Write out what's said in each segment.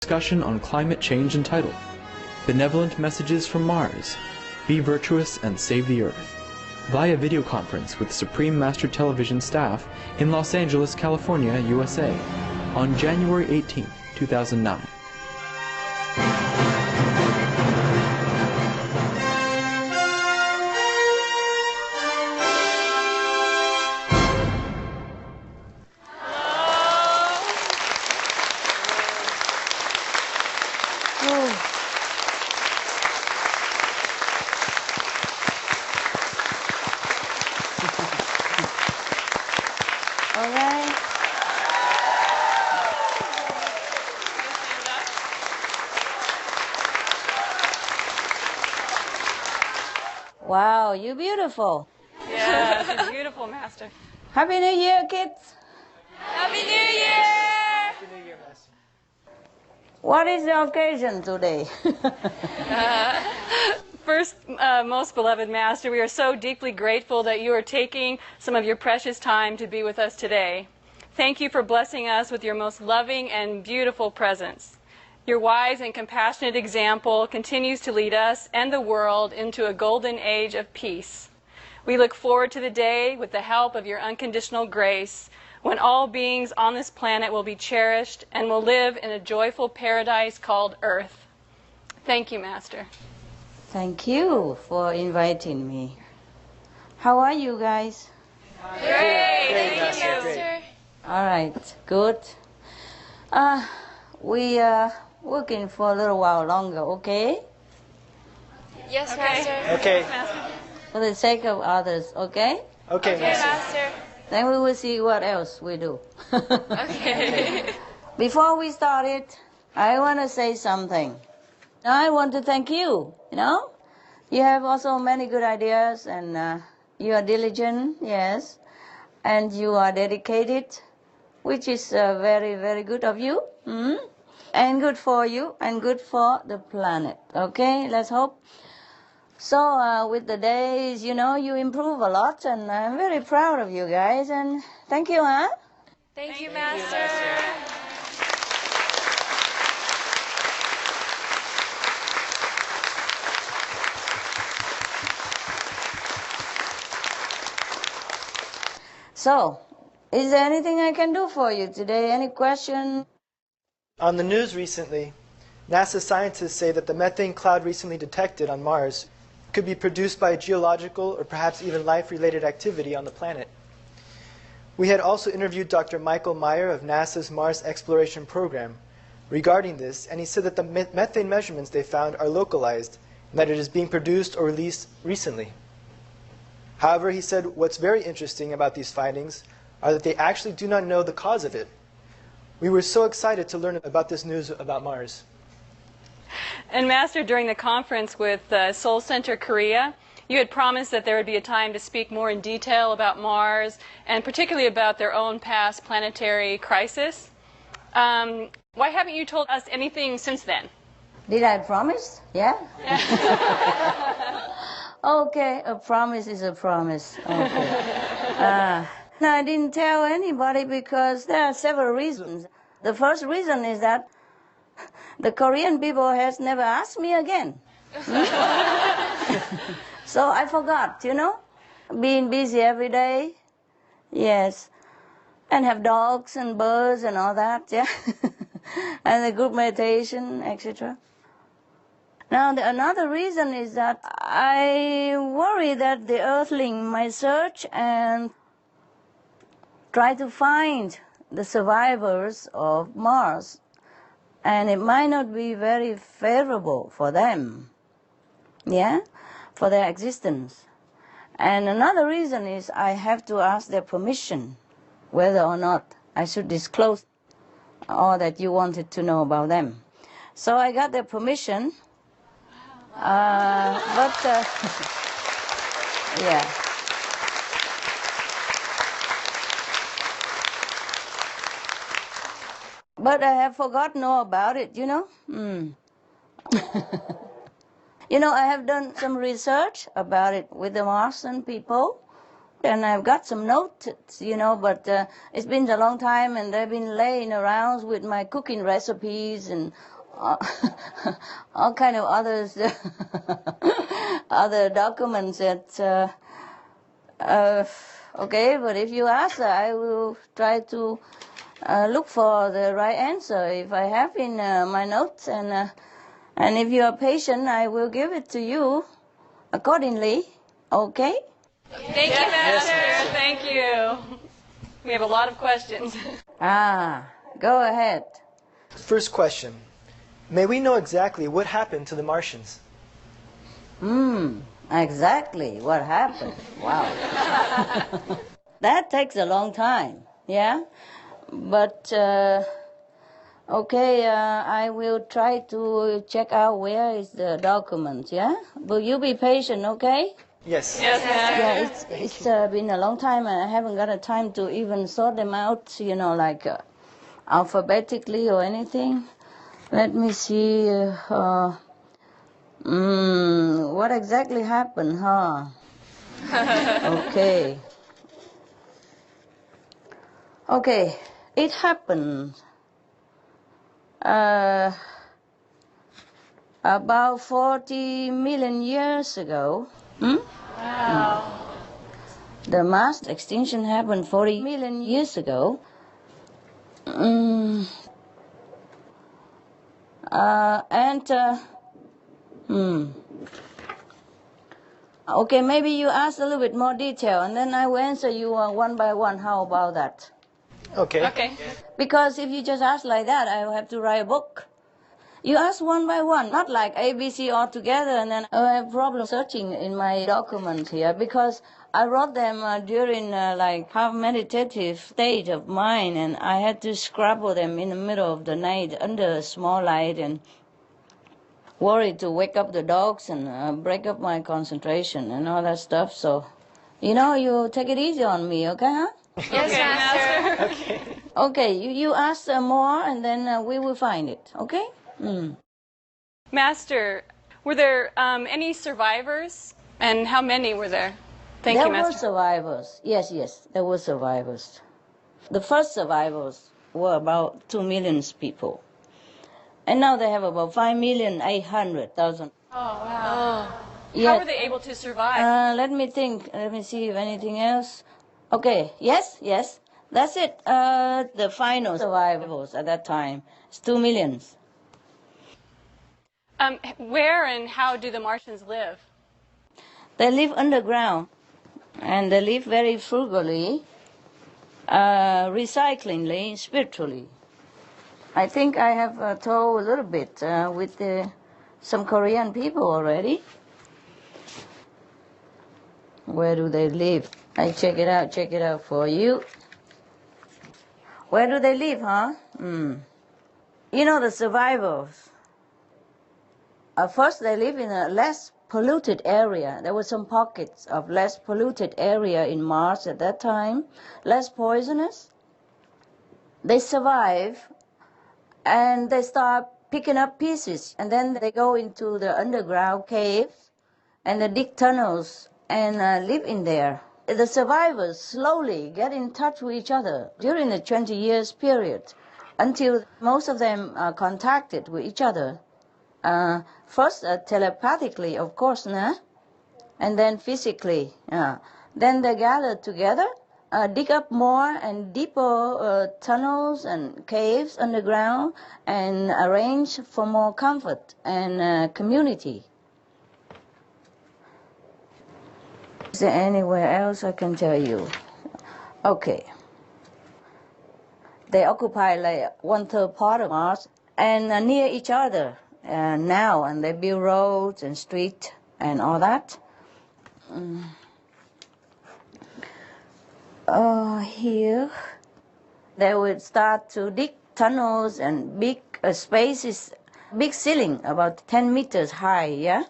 Discussion on climate change entitled Benevolent Messages from Mars, Be Virtuous and Save the Earth, via video conference with Supreme Master Television staff in Los Angeles, California, USA, on January 18, 2009. Wow, you're beautiful. Yeah, she's beautiful, Master. Happy New Year, kids. Happy New Year! Happy New Year, Master. What is the occasion today? First, most beloved Master, we are so deeply grateful that you are taking some of your precious time to be with us today. Thank you for blessing us with your most loving and beautiful presence. Your wise and compassionate example continues to lead us and the world into a golden age of peace. We look forward to the day, with the help of your unconditional grace, when all beings on this planet will be cherished and will live in a joyful paradise called Earth. Thank you, Master. Thank you for inviting me. How are you guys? Great! Thank you, Master. All right, good. We are working for a little while longer, okay? Yes, Master. Okay. For the sake of others, okay? Okay, Okay, Master. Master. Then we will see what else we do. Okay. Before we start it, I want to say something. I want to thank you, You have also many good ideas, and you are diligent, yes, and you are dedicated, which is very, very good of you. And good for you, and good for the planet. Okay, let's hope. So with the days, you improve a lot, and I'm very proud of you guys, and thank you, huh? Thank you, Master. So, is there anything I can do for you today? Any question? On the news recently, NASA scientists say that the methane cloud recently detected on Mars could be produced by geological or perhaps even life-related activity on the planet. We had also interviewed Dr. Michael Meyer of NASA's Mars Exploration Program regarding this, and he said that the methane measurements they found are localized and that it is being produced or released recently. However, he said what's very interesting about these findings are that they actually do not know the cause of it. We were so excited to learn about this news about Mars. And Master, during the conference with Seoul Center Korea, you had promised that there would be a time to speak more in detail about Mars, and particularly about their own past planetary crisis. Why haven't you told us anything since then? Did I promise? Yeah? Okay, a promise is a promise. Okay. No, I didn't tell anybody because there are several reasons. The first reason is that the Korean people has never asked me again. So I forgot, being busy every day. Yes. And have dogs and birds and all that, yeah. And the group meditation, etc. Now, another reason is that I worry that the Earthling might search and try to find the survivors of Mars, and it might not be very favorable for them, for their existence. And another reason is I have to ask their permission whether or not I should disclose all that you wanted to know about them. So I got their permission, yeah. But I have forgotten all about it, I have done some research about it with the Martian people, And I've got some notes, you know, but it's been a long time, and they've been laying around with my cooking recipes and all kind of others, other documents that. Okay, but if you ask, I will try to look for the right answer if I have in my notes, and if you are patient, I will give it to you accordingly. Okay? Thank you, Master. Thank you. We have a lot of questions. Go ahead. First question. May we know exactly what happened to the Martians? Exactly what happened. Wow. That takes a long time, yeah? But, okay, I will try to check out where is the document, yeah? Will you be patient, okay? Yes. Yes, Master. Yeah, it's been a long time, and I haven't got a time to even sort them out, you know, like alphabetically or anything. Let me see. What exactly happened, huh? Okay. Okay, it happened about 40 million years ago. Wow. The mass extinction happened 40 million years ago. Okay, maybe you ask a little bit more detail, and then I will answer you one by one. How about that? Okay. Okay. Because if you just ask like that, I will have to write a book. You ask one by one, not like ABC all together, and then I have problem searching in my documents here, because I wrote them during like half meditative state of mind, and I had to scribble them in the middle of the night under a small light, and worried to wake up the dogs and break up my concentration and all that stuff. So, you know, you take it easy on me, okay, huh? Yes, Master. Okay. Okay, you ask more, and then we will find it, okay? Master, were there any survivors? And how many were there? Thank you, There were Master. survivors. Yes, there were survivors. The first survivors were about 2 million people. And now they have about 5,800,000. Oh, wow. Yes. How were they able to survive? Let me think. Let me see if anything else. Okay, yes. That's it. The final survivors at that time. It's 2 million. Where and how do the Martians live? They live underground, and they live very frugally, recyclingly, spiritually. I think I have told a little bit with some Korean people already. Where do they live? I check it out for you. Where do they live, huh? You know, the survivors. First, they live in a less polluted area. There were some pockets of less polluted area in Mars at that time, less poisonous. They survive, and they start picking up pieces, and then they go into the underground caves, and they dig tunnels and live in there. The survivors slowly get in touch with each other during the 20 years period, until most of them are contacted with each other. First telepathically, of course, nah? And then physically. Then they gather together, dig up more and deeper tunnels and caves underground, and arrange for more comfort and community. Is there anywhere else I can tell you? Okay. They occupy like 1/3 part of Mars, and near each other now, and they build roads and streets and all that. Here, they would start to dig tunnels and big spaces, big ceiling, about 10 meters high, yeah?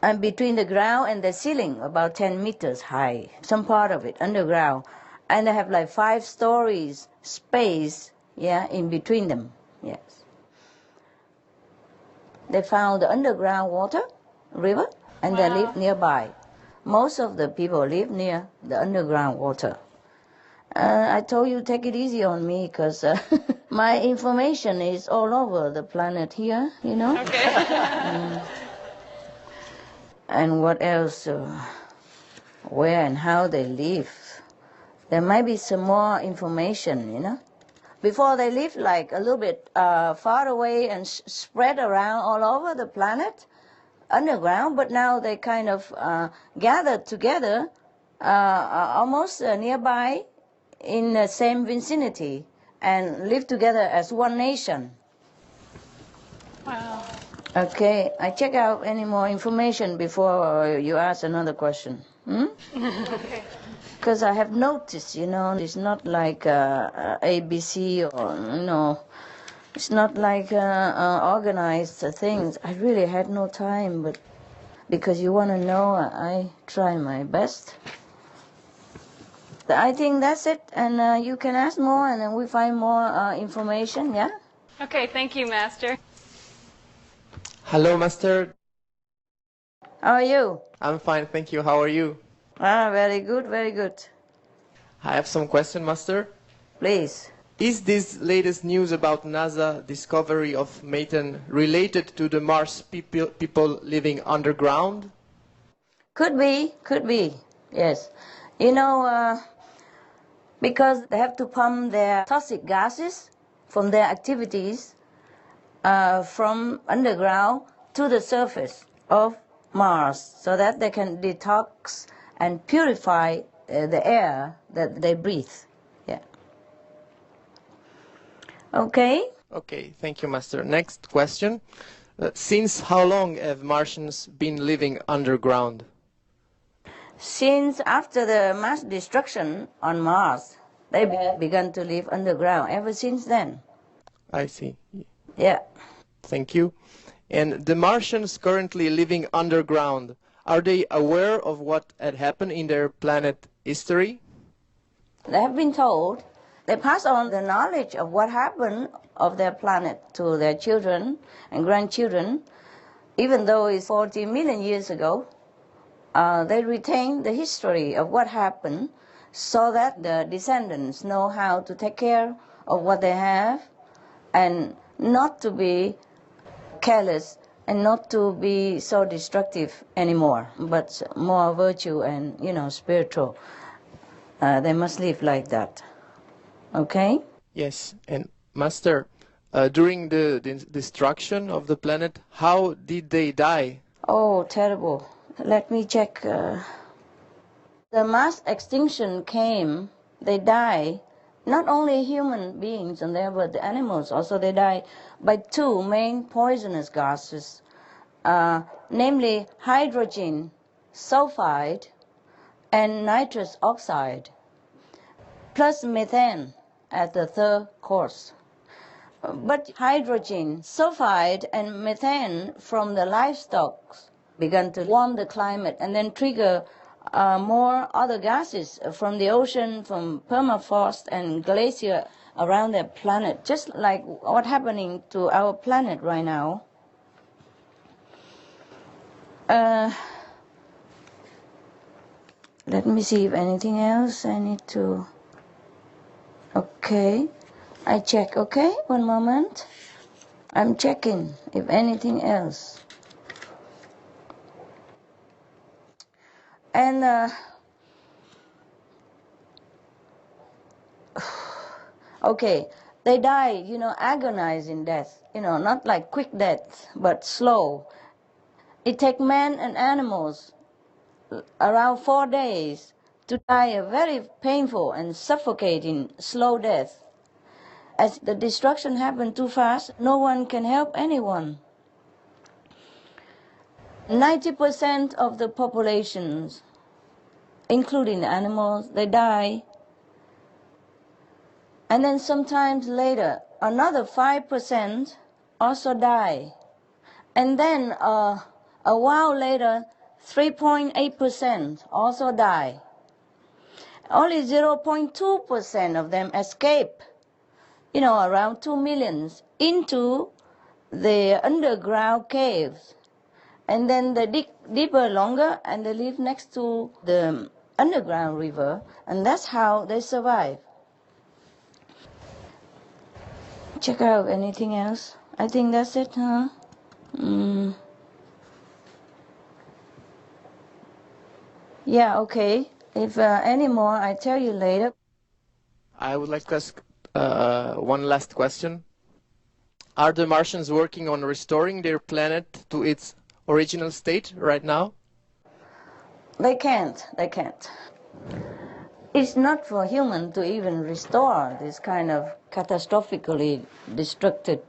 And between the ground and the ceiling, about 10 meters high, some part of it underground. And they have like 5 stories space, yeah, in between them, yes. They found the underground water, river. and they live nearby. Most of the people live near the underground water. I told you take it easy on me because my information is all over the planet here, you know. Okay. And what else? Where and how they live. There might be some more information, you know. Before they lived like a little bit far away and spread around all over the planet, underground, but now they kind of gathered together almost nearby in the same vicinity and live together as one nation. Wow. Okay, I check out any more information before you ask another question. Okay. Because I have noticed, you know, it's not like ABC or, you know, it's not like organized things. I really had no time, but because you want to know, I try my best. I think that's it, and you can ask more, and then we find more information, yeah? Okay, thank you, Master. Hello, Master. How are you? I'm fine, thank you. How are you? Ah, very good, very good. I have some question, Master. Please. Is this latest news about NASA discovery of methane related to the Mars people living underground? Could be, yes. You know, because they have to pump their toxic gases from their activities from underground to the surface of Mars so that they can detox and purify the air that they breathe. Yeah. Okay. Okay, thank you, Master. Next question. Since how long have Martians been living underground? Since after the mass destruction on Mars, they began to live underground ever since then. I see. Yeah. Thank you. And the Martians currently living underground, are they aware of what had happened in their planet history? They have been told. They pass on the knowledge of what happened of their planet to their children and grandchildren, even though it's 40 million years ago. They retain the history of what happened so that the descendants know how to take care of what they have and not to be careless and not to be so destructive anymore, but more virtue and, you know, spiritual. They must live like that. Okay? Yes, and Master, during the destruction of the planet, how did they die? Oh, terrible. Let me check. The mass extinction came, they die, not only human beings and there, but the animals also, they die by two main poisonous gases, namely hydrogen sulfide and nitrous oxide, plus methane as the third cause. But hydrogen sulfide and methane from the livestock began to warm the climate and then trigger more other gases from the ocean, from permafrost and glacier around the planet, just like what's happening to our planet right now. Let me see if anything else I need to... Okay, I check, okay? One moment. I'm checking if anything else. And okay, they die, you know, agonizing death, you know, not like quick death, but slow. It takes men and animals around 4 days to die a very painful and suffocating slow death. As the destruction happened too fast, no one can help anyone. 90% of the populations, including the animals, they die. And then sometimes later, another 5% also die. And then a while later, 3.8% also die. Only 0.2% of them escape, you know, around 2 million, into the underground caves. and then they dig deeper, longer, and they live next to the underground river, and that's how they survive. Check out anything else? I think that's it, huh? Yeah, okay. If any more, I tell you later. I would like to ask one last question. Are the Martians working on restoring their planet to its original state right now? They can't. It's not for human to even restore this kind of catastrophically destructed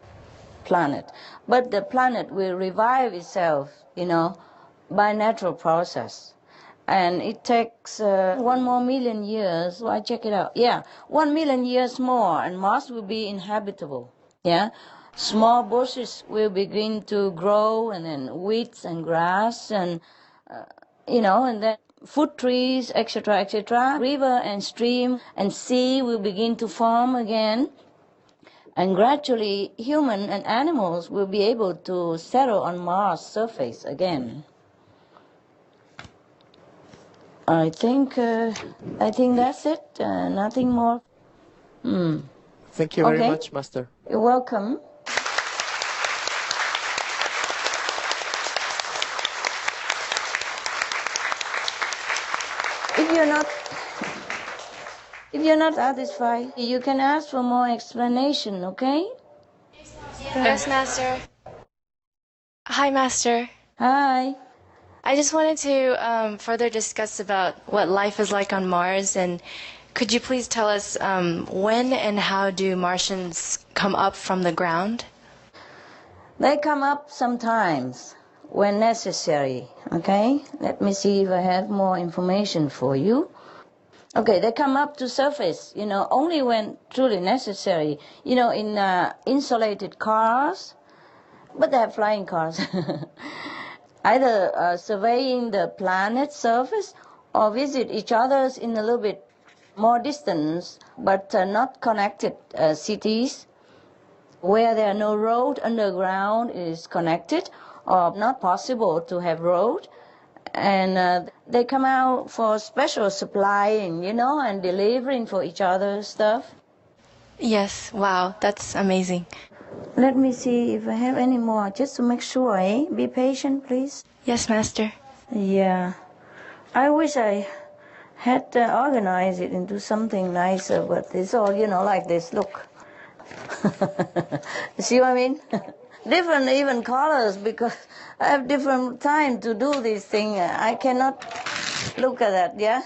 planet. But the planet will revive itself, by natural process. And it takes 1 more million years. So I check it out. Yeah, 1 million years more, and Mars will be inhabitable. Yeah, small bushes will begin to grow, and then weeds and grass, and and then fruit trees, etc., etc. River and stream and sea will begin to form again. And gradually, human and animals will be able to settle on Mars' surface again. I think that's it. Nothing more. Thank you very much, Master. You're welcome. If you're not satisfied, you can ask for more explanation, okay? Yes, Master. Hi, Master. Hi. I just wanted to further discuss about what life is like on Mars, and could you please tell us when and how do Martians come up from the ground? They come up sometimes when necessary, okay? Let me see if I have more information for you. Okay, they come up to surface, only when truly necessary. In insulated cars, but they have flying cars. Either surveying the planet's surface or visit each other's in a little bit more distance, but not connected cities where there are no road underground is connected or not possible to have road. And they come out for special supplying, and delivering for each other's stuff. Yes, wow, that's amazing. Let me see if I have any more, just to make sure, eh? Be patient, please. Yes, Master. Yeah. I wish I had organized it into something nicer, but it's all, like this. Look. See what I mean? Different even colors, because I have different time to do this thing. I cannot look at that, yeah?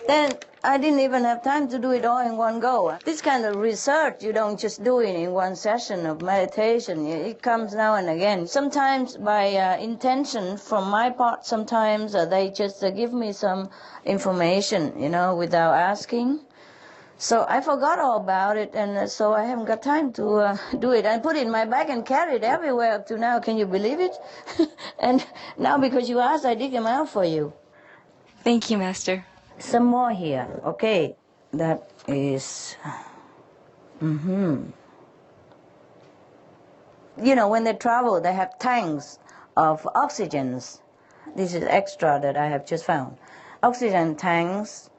Then I didn't even have time to do it all in one go. This kind of research, you don't just do it in one session of meditation. It comes now and again. Sometimes by intention from my part, sometimes they just give me some information, without asking. So I forgot all about it, and so I haven't got time to do it. I put it in my bag and carry it everywhere up to now. Can you believe it? And now because you asked, I dig them out for you. Thank you, Master. Some more here. Okay, that is... When they travel, they have tanks of oxygens. This is extra that I have just found. Oxygen tanks,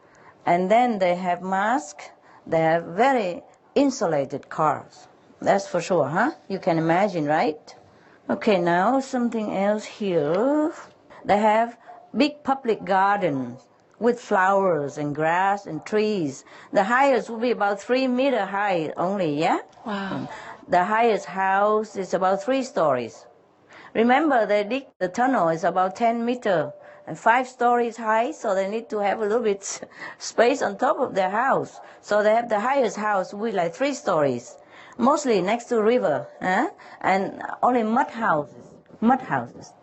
and then they have masks. They have very insulated cars. That's for sure, huh? You can imagine, right? Okay, now something else here. They have big public gardens with flowers and grass and trees. The highest will be about 3 meters high only, yeah? Wow. The highest house is about 3 stories. Remember, they dig the tunnel is about 10 meters and 5 stories high, so they need to have a little bit space on top of their house. So they have the highest house with like 3 stories, mostly next to river, and only mud houses.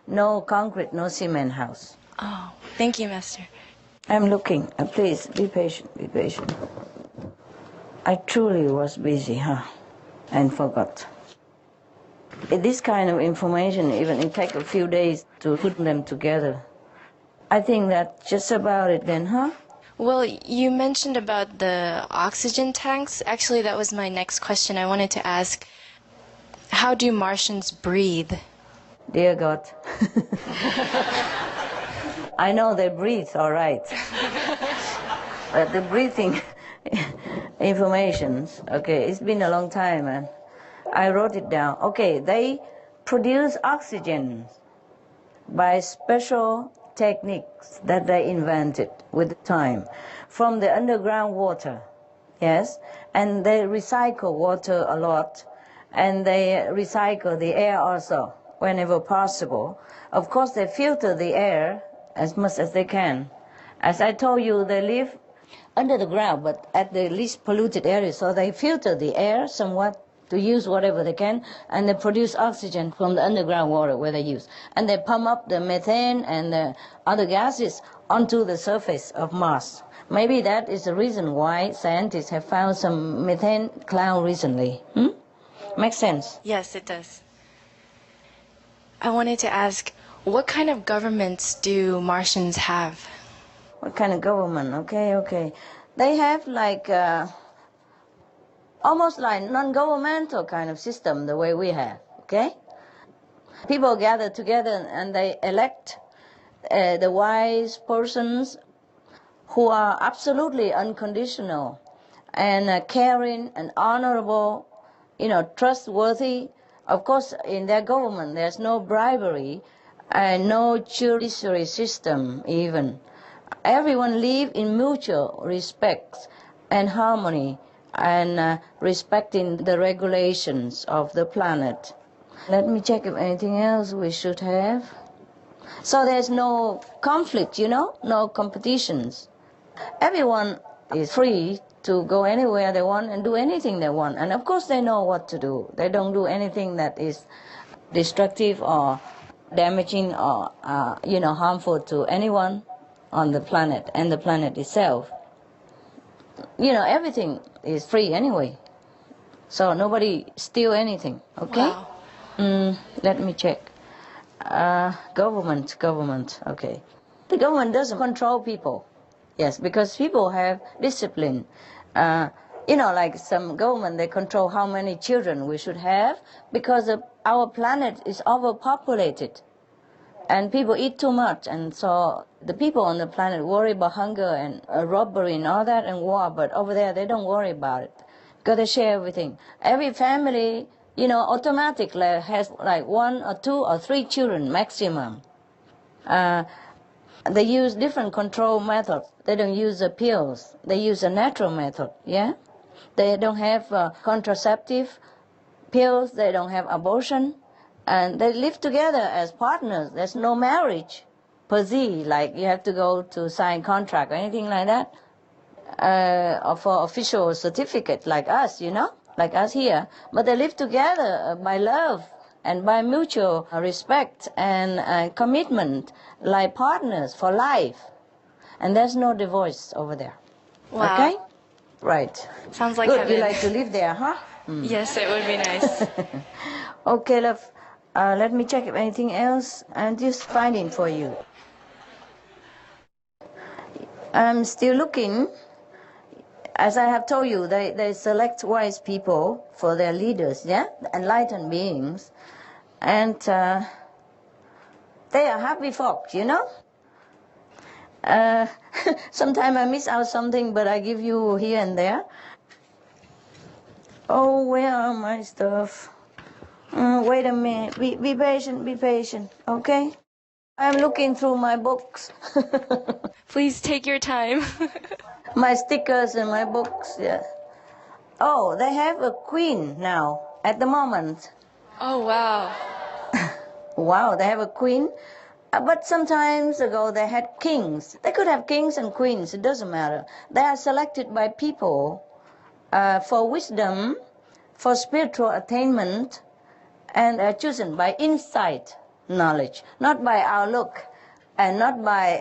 No concrete, no cement house. Oh, thank you, Master. I'm looking. Please, be patient, be patient. I truly was busy, and forgot. This kind of information, even it takes a few days to put them together. I think that's just about it then, huh? Well, you mentioned about the oxygen tanks. Actually, that was my next question. I wanted to ask, how do Martians breathe? Dear God. I know they breathe all right. But the breathing informations, okay, it's been a long time and I wrote it down. Okay, they produce oxygen by special techniques that they invented with time from the underground water, yes, and they recycle water a lot, and they recycle the air also whenever possible. Of course, they filter the air as much as they can. As I told you, they live under the ground, but at the least polluted area, so they filter the air somewhat to use whatever they can, and they produce oxygen from the underground water where they use. And they pump up the methane and the other gases onto the surface of Mars. Maybe that is the reason why scientists have found some methane cloud recently. Makes sense? Yes, it does. I wanted to ask, what kind of governments do Martians have? What kind of government? Okay. They have like almost like non-governmental kind of system the way we have, okay? People gather together and they elect the wise persons who are absolutely unconditional and caring and honorable, trustworthy. Of course, in their government, there's no bribery and no judiciary system even. Everyone live in mutual respect and harmony and respecting the regulations of the planet. Let me check if anything else we should have. So there's no conflict, no competitions. Everyone is free to go anywhere they want and do anything they want. And of course they know what to do. They don't do anything that is destructive or damaging or, harmful to anyone on the planet and the planet itself. Everything is free anyway. So nobody steal anything, okay? Wow. Let me check. Government, okay. The government doesn't control people. Yes, because people have discipline. Like some government, they control how many children we should have because our planet is overpopulated. And people eat too much, and so the people on the planet worry about hunger and robbery and all that and war, but over there they don't worry about it because they share everything. Every family, automatically has like 1 or 2 or 3 children maximum. They use different control methods. They don't use the pills. They use a natural method, yeah? They don't have contraceptive pills. They don't have abortion. And they live together as partners. There's no marriage per se, like you have to go to sign contract or anything like that, or for official certificate like us, like us here. But they live together by love and by mutual respect and commitment, like partners for life. And there's no divorce over there. Wow. Okay? Right. Sounds like good. heaven. You like to live there, huh? Yes, it would be nice. Okay, love. Let me check if anything else. I'm just finding for you. I'm still looking. As I have told you, they select wise people for their leaders, yeah? Enlightened beings. And they are happy folk, Sometimes I miss out something, but I give you here and there. Oh, where are my stuff? Wait a minute. Be patient, okay? I'm looking through my books. Please take your time. My stickers and my books, yeah. Oh, they have a queen now, at the moment. Oh, wow. Wow, they have a queen. But sometimes ago they had kings. They could have kings and queens, it doesn't matter. They are selected by people for wisdom, for spiritual attainment, and are chosen by insight knowledge, not by outlook, and not by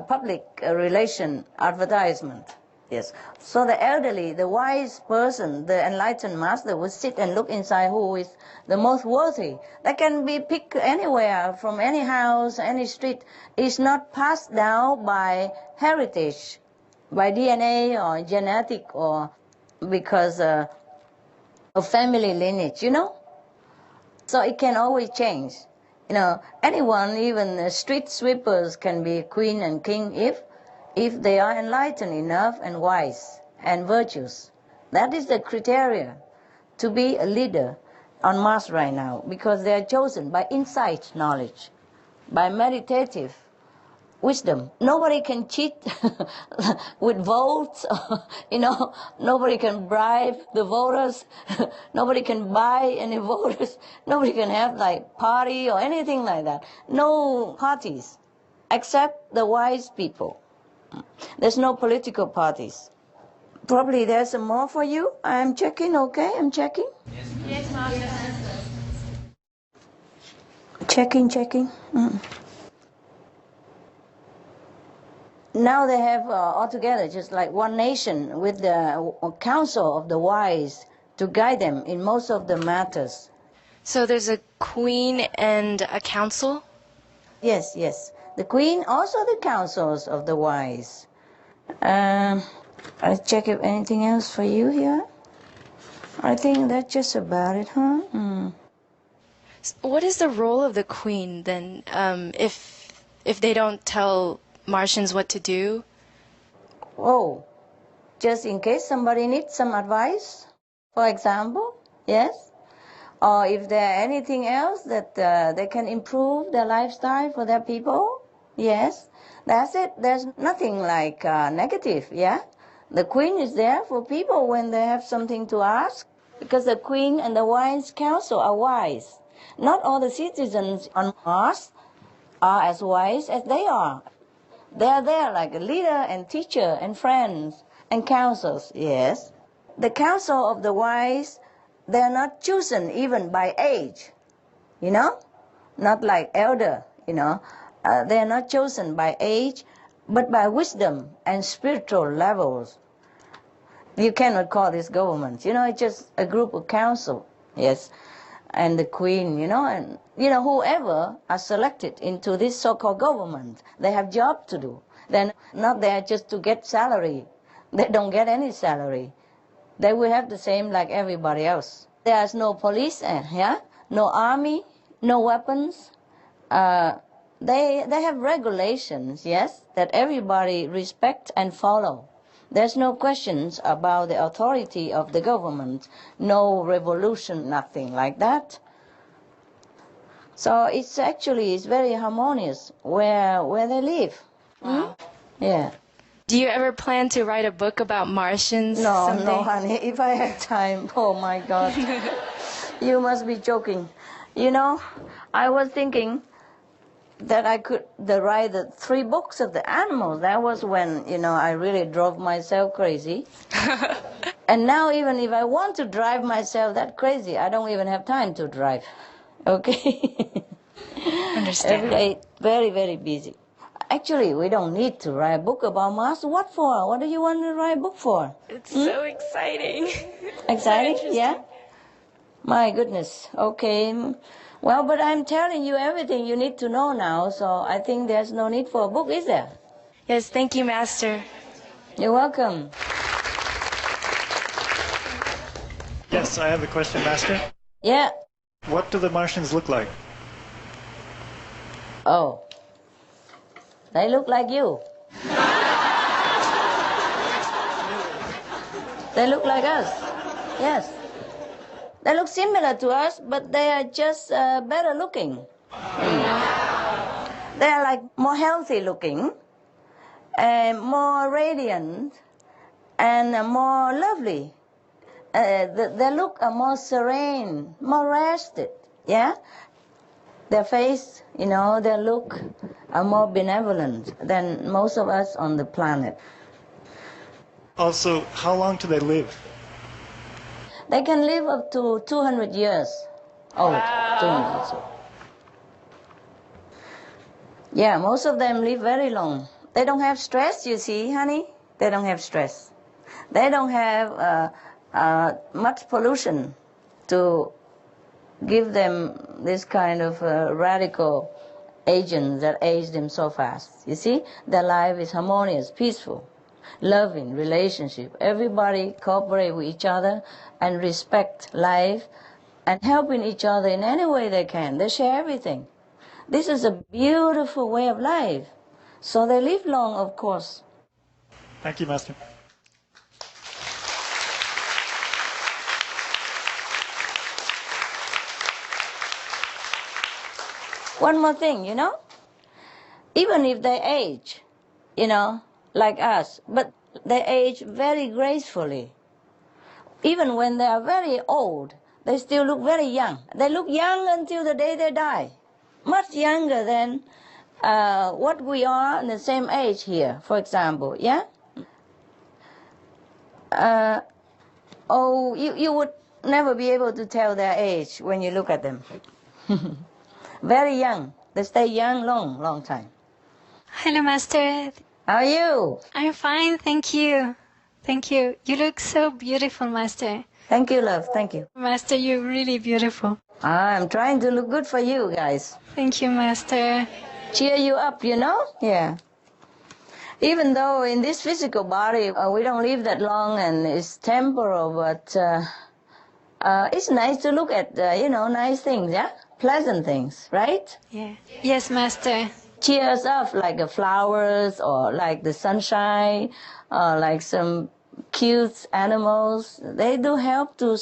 public relation advertisement. Yes. So the elderly, the wise person, the enlightened master would sit and look inside who is the most worthy. That can be picked anywhere, from any house, any street. It's not passed down by heritage, by DNA or genetic or because of family lineage, So it can always change. You know, anyone, even street sweepers, can be queen and king if they are enlightened enough and wise and virtuous. That is the criteria to be a leader on Mars right now, because they are chosen by insight knowledge, by meditative wisdom. Nobody can cheat with votes. You know, nobody can bribe the voters. Nobody can buy any voters. Nobody can have like party or anything like that. No parties, except the wise people. There's no political parties. Probably there's some more for you. I'm checking, okay? I'm checking. Yes, Mom. Checking. Now they have altogether just like one nation with the council of the wise to guide them in most of the matters. So there's a queen and a council? Yes. The queen, also the councils of the wise. I'll check if anything else for you here. I think that's just about it, huh? What is the role of the queen then, if they don't tell Martians what to do? Oh, just in case somebody needs some advice, for example, yes? Or if there anything else that they can improve their lifestyle for their people, yes? That's it. There's nothing like negative, yeah? The queen is there for people when they have something to ask, because the queen and the wise council are wise. Not all the citizens on Mars are as wise as they are. They are there like a leader and teacher and friends and counsels, yes. The council of the wise, they are not chosen even by age, you know? Not like elder, you know. They are not chosen by age, but by wisdom and spiritual levels. You cannot call this government, you know, it's just a group of council, yes. And the queen, you know, and, you know, whoever are selected into this so-called government, they have job to do. They're not there just to get salary. They don't get any salary. They will have the same like everybody else. There's no police, yeah, no army, no weapons. They have regulations, yes, that everybody respect and follow. There's no questions about the authority of the government, no revolution, nothing like that. So it's very harmonious where they live. Wow. Yeah. Do you ever plan to write a book about Martians someday? No, honey. If I have time, oh my God. You must be joking. You know, I was thinking that I could write the 3 books of the animals. That was when, you know, I really drove myself crazy. And now even if I want to drive myself that crazy, I don't even have time to drive. Okay? Understand. Every day, very, very busy. Actually, we don't need to write a book about Mars. What for? What do you want to write a book for? It's so exciting. Exciting? So Yeah? My goodness. Okay. Well, but I'm telling you everything you need to know now, so I think there's no need for a book, is there? Yes, thank you, Master. You're welcome. Yes, I have a question, Master. Yeah. What do the Martians look like? Oh. They look like you. They look like us. Yes. They look similar to us, but they are just better looking. They are like more healthy looking, and more radiant, and more lovely. Their look are more serene, more rested, yeah? Their face, you know, their look are more benevolent than most of us on the planet. Also, how long do they live? They can live up to 200 years old. Wow. 200 years old. Yeah, most of them live very long. They don't have stress, you see, honey. They don't have stress. They don't have much pollution to give them this kind of radical agents that age them so fast. You see, their life is harmonious, peaceful, loving relationship. Everybody cooperate with each other and respect life and helping each other in any way they can. They share everything. This is a beautiful way of life. So they live long, of course. Thank you, Master. One more thing, even if they age, like us, but they age very gracefully. Even when they are very old, they still look very young. They look young until the day they die, much younger than what we are in the same age here, for example, yeah? You would never be able to tell their age when you look at them. Very young. They stay young long time. Hello, Master. How are you? I'm fine, thank you. Thank you. You look so beautiful, Master. Thank you, love. Thank you. Master, you're really beautiful. I'm trying to look good for you guys. Thank you, Master. Cheer you up, Yeah. Even though in this physical body we don't live that long and it's temporal, but it's nice to look at, nice things, yeah? Pleasant things, right? Yeah. Yes, Master. Cheer us up like the flowers or like the sunshine or like some cute animals. They do help to,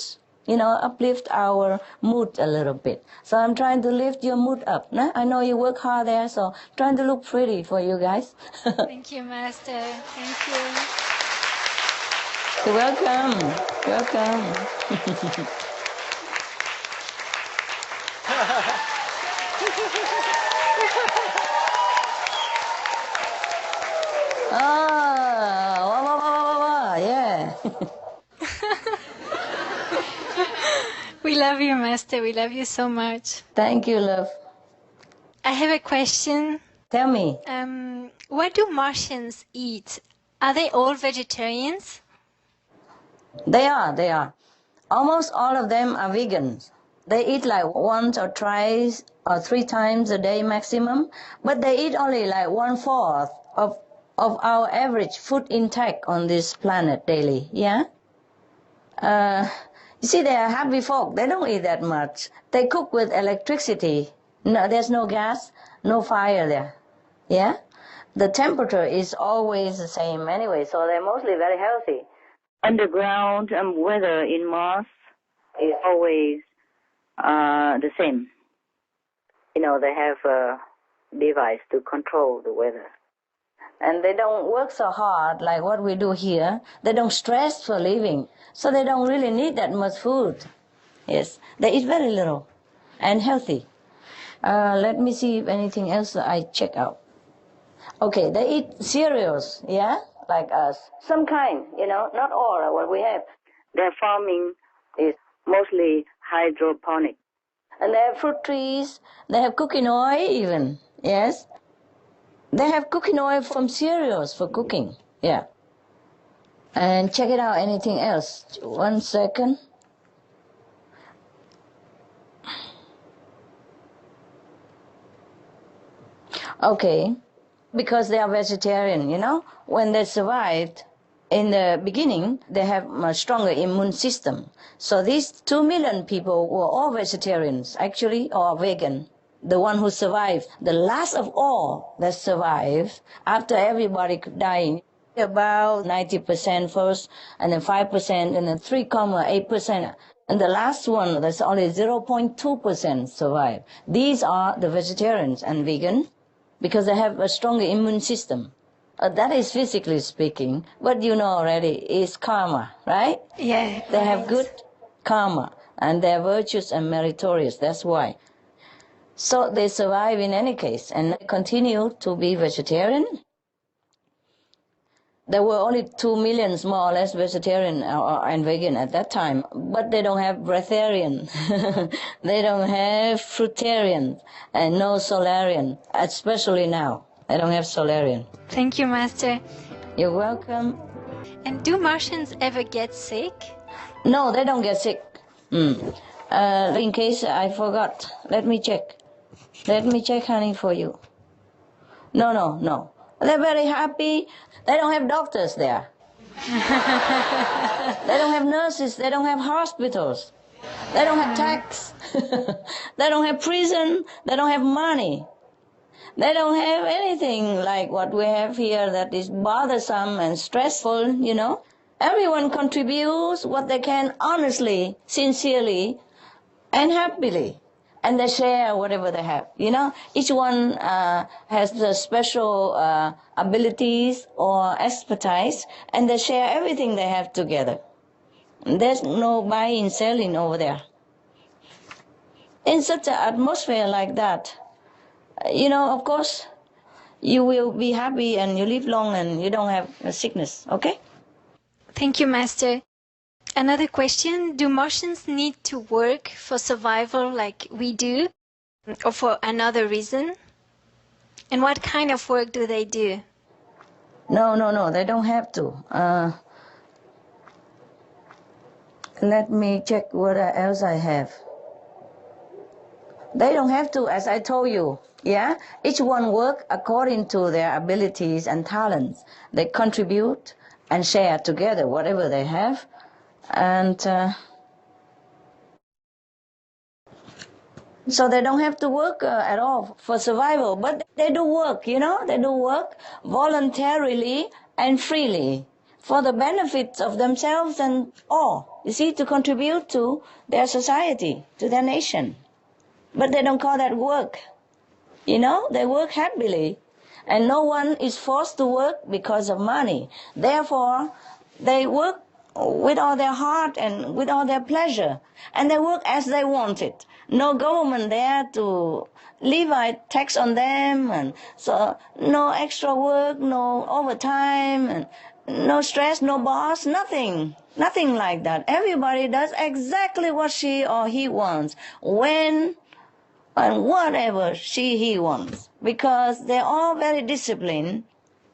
uplift our mood a little bit. So I'm trying to lift your mood up. Nah? I know you work hard there, so trying to look pretty for you guys. Thank you, Master. Thank you. You're welcome. Welcome. Yeah. We love you, Master. We love you so much. Thank you, love. I have a question. Tell me. What do Martians eat? Are they all vegetarians? They are. Almost all of them are vegans. They eat like once or twice or 3 times a day maximum, but they eat only like 1/4 of our average food intake on this planet daily, yeah? You see, they are happy folk. They don't eat that much. They cook with electricity. No, there's no gas, no fire there, yeah? The temperature is always the same anyway, so they're mostly very healthy. Underground weather in Mars is always the same. They have a device to control the weather. And they don't work so hard like what we do here. They don't stress for living, so they don't really need that much food. Yes, they eat very little and healthy. Let me see if anything else I check out. Okay, they eat cereals, yeah, like us. Some kind, not all of what we have. Their farming is mostly hydroponic. And they have fruit trees, they have cooking oil even, yes. They have cooking oil from cereals for cooking, yeah. And check it out, anything else. 1 second. Okay, because they are vegetarian, when they survived, in the beginning, they have a stronger immune system. So these 2 million people were all vegetarians, actually, or vegan. The one who survived, the last of all that survived, after everybody died, about 90% first, and then 5%, and then 3.8%. And the last one, that's only 0.2% survived. These are the vegetarians and vegan, because they have a stronger immune system. That is physically speaking. What you know already is karma, right? Yeah. They have good karma, and they're virtuous and meritorious. That's why. So they survive in any case, and continue to be vegetarian. There were only 2 million, more or less, vegetarian and vegan at that time, but they don't have breatharian, they don't have fruitarian, and no solarian, especially now. They don't have solarian. Thank you, Master. You're welcome. And do Martians ever get sick? No, they don't get sick. In case I forgot, let me check. Let me check, honey, for you. No. They're very happy. They don't have doctors there. They don't have nurses. They don't have hospitals. They don't have tax. They don't have prison. They don't have money. They don't have anything like what we have here that is bothersome and stressful, you know. Everyone contributes what they can honestly, sincerely, and happily. And they share whatever they have, you know. Each one has the special abilities or expertise, and they share everything they have together. There's no buying, selling over there. In such an atmosphere like that, you know, of course, you will be happy and you live long and you don't have a sickness, okay? Thank you, Master. Another question, do Martians need to work for survival like we do, or for another reason? And what kind of work do they do? No, they don't have to. Let me check what else I have. They don't have to, as I told you, yeah? Each one work according to their abilities and talents. They contribute and share together whatever they have. And so they don't have to work at all for survival, but they do work, you know? They do work voluntarily and freely for the benefits of themselves and all, you see, to contribute to their society, to their nation. But they don't call that work. You know, they work happily. And no one is forced to work because of money. Therefore, they work with all their heart and with all their pleasure. And they work as they want it. No government there to levy tax on them. And so no extra work, no overtime, and no stress, no boss, nothing. Nothing like that. Everybody does exactly what she or he wants. When and whatever he wants, because they're all very disciplined.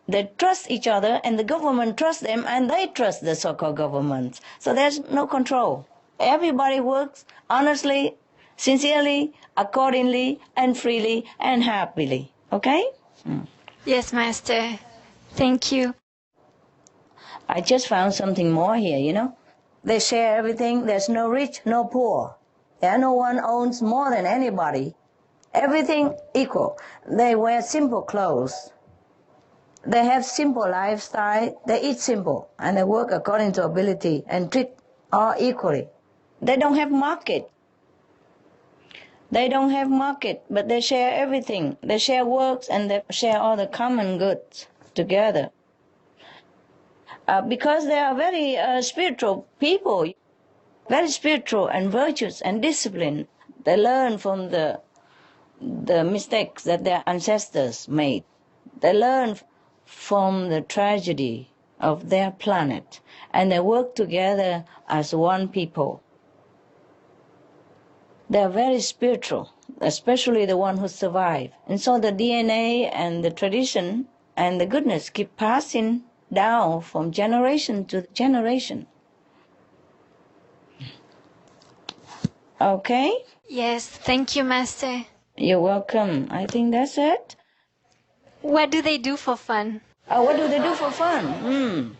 They trust each other, and the government trusts them, and they trust the so-called government. So there's no control. Everybody works honestly, sincerely, accordingly, and freely, and happily. Okay? Yes, Master. Thank you. I just found something more here, you know. They share everything. There's no rich, no poor. Yeah, no one owns more than anybody. Everything equal. They wear simple clothes. They have simple lifestyle. They eat simple, and they work according to ability and treat all equally. They don't have market. They don't have market, but they share everything. They share works and they share all the common goods together. Because they are very spiritual people, very spiritual and virtuous and disciplined. They learn from the mistakes that their ancestors made. They learn from the tragedy of their planet, and they work together as one people. They are very spiritual, especially the one who survive. And so the DNA and the tradition and the goodness keep passing down from generation to generation. Okay? Yes, thank you, Master. You're welcome. I think that's it. What do they do for fun? What do they do for fun?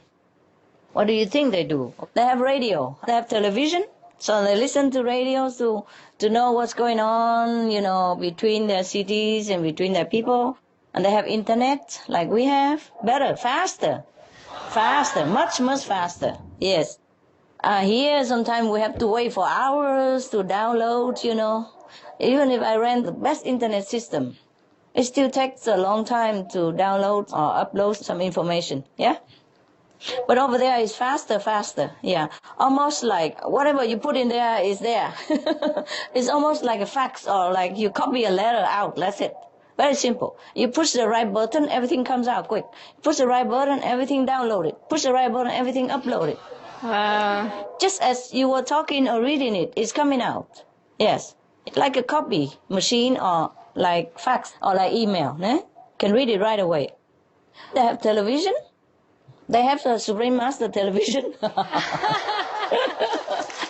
What do you think they do? They have radio. They have television. So they listen to radios to know what's going on, you know, between their cities and between their people. And they have internet like we have. Better, faster. Faster, much, much faster. Yes. Here, sometimes we have to wait for hours to download, you know. Even if I rent the best internet system, it still takes a long time to download or upload some information, yeah? But over there it's faster, yeah. Almost like whatever you put in there is there. It's almost like a fax or like you copy a letter out, that's it. Very simple. You push the right button, everything comes out quick. Push the right button, everything downloaded. Push the right button, everything uploaded. Just as you were talking or reading it, it's coming out. Yes. Like a copy machine or like fax or like email. Can read it right away. They have television. They have the Supreme Master television.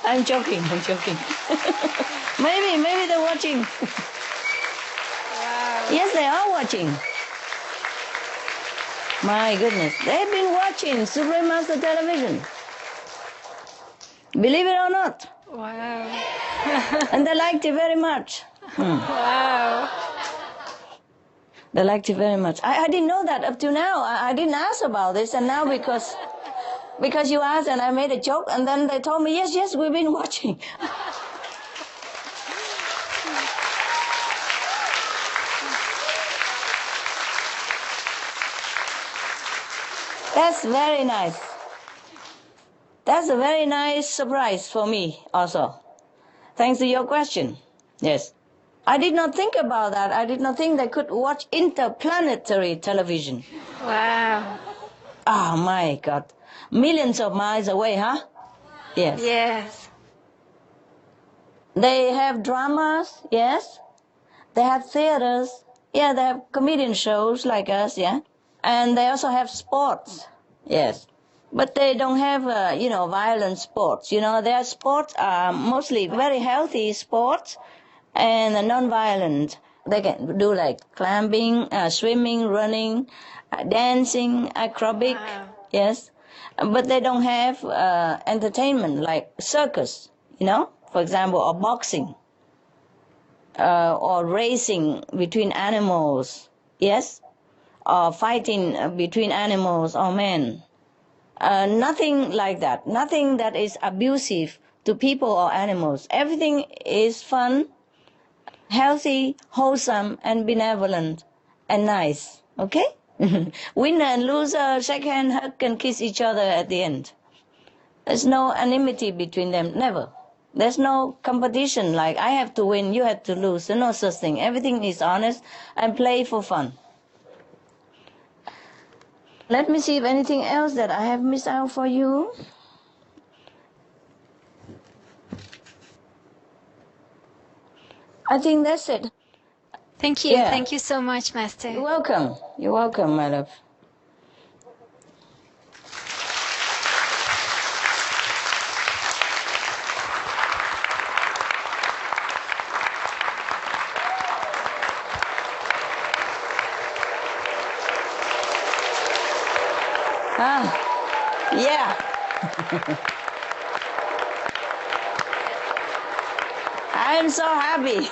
I'm joking. Maybe they're watching. Wow. Yes, they are watching. My goodness. They've been watching Supreme Master television. Believe it or not. Wow. And they liked it very much. Wow. They liked it very much. I didn't know that up to now. I didn't ask about this, and now because you asked and I made a joke, and then they told me, yes, we've been watching. That's very nice. That's a very nice surprise for me also. Thanks to your question. Yes. I did not think about that. I did not think they could watch interplanetary television. Wow. Oh my God. Millions of miles away, huh? Yes. Yes. They have dramas, yes. They have theaters. Yeah, they have comedian shows like us, yeah. And they also have sports, yes. But they don't have, violent sports. Their sports are mostly very healthy sports and non-violent. They can do like climbing, swimming, running, dancing, acrobatic, yes. But they don't have entertainment like circus, for example, or boxing, or racing between animals, yes, or fighting between animals or men. Nothing like that. Nothing that is abusive to people or animals. Everything is fun, healthy, wholesome, and benevolent, and nice. Okay? Winner and loser shake hand, hug, and kiss each other at the end. There's no enmity between them. Never. There's no competition like I have to win, you have to lose. There's no such thing. Everything is honest and play for fun. Let me see if anything else that I have missed out for you. I think that's it. Thank you. Yeah. Thank you so much, Master. You're welcome. You're welcome, my love. Yeah. I'm so happy.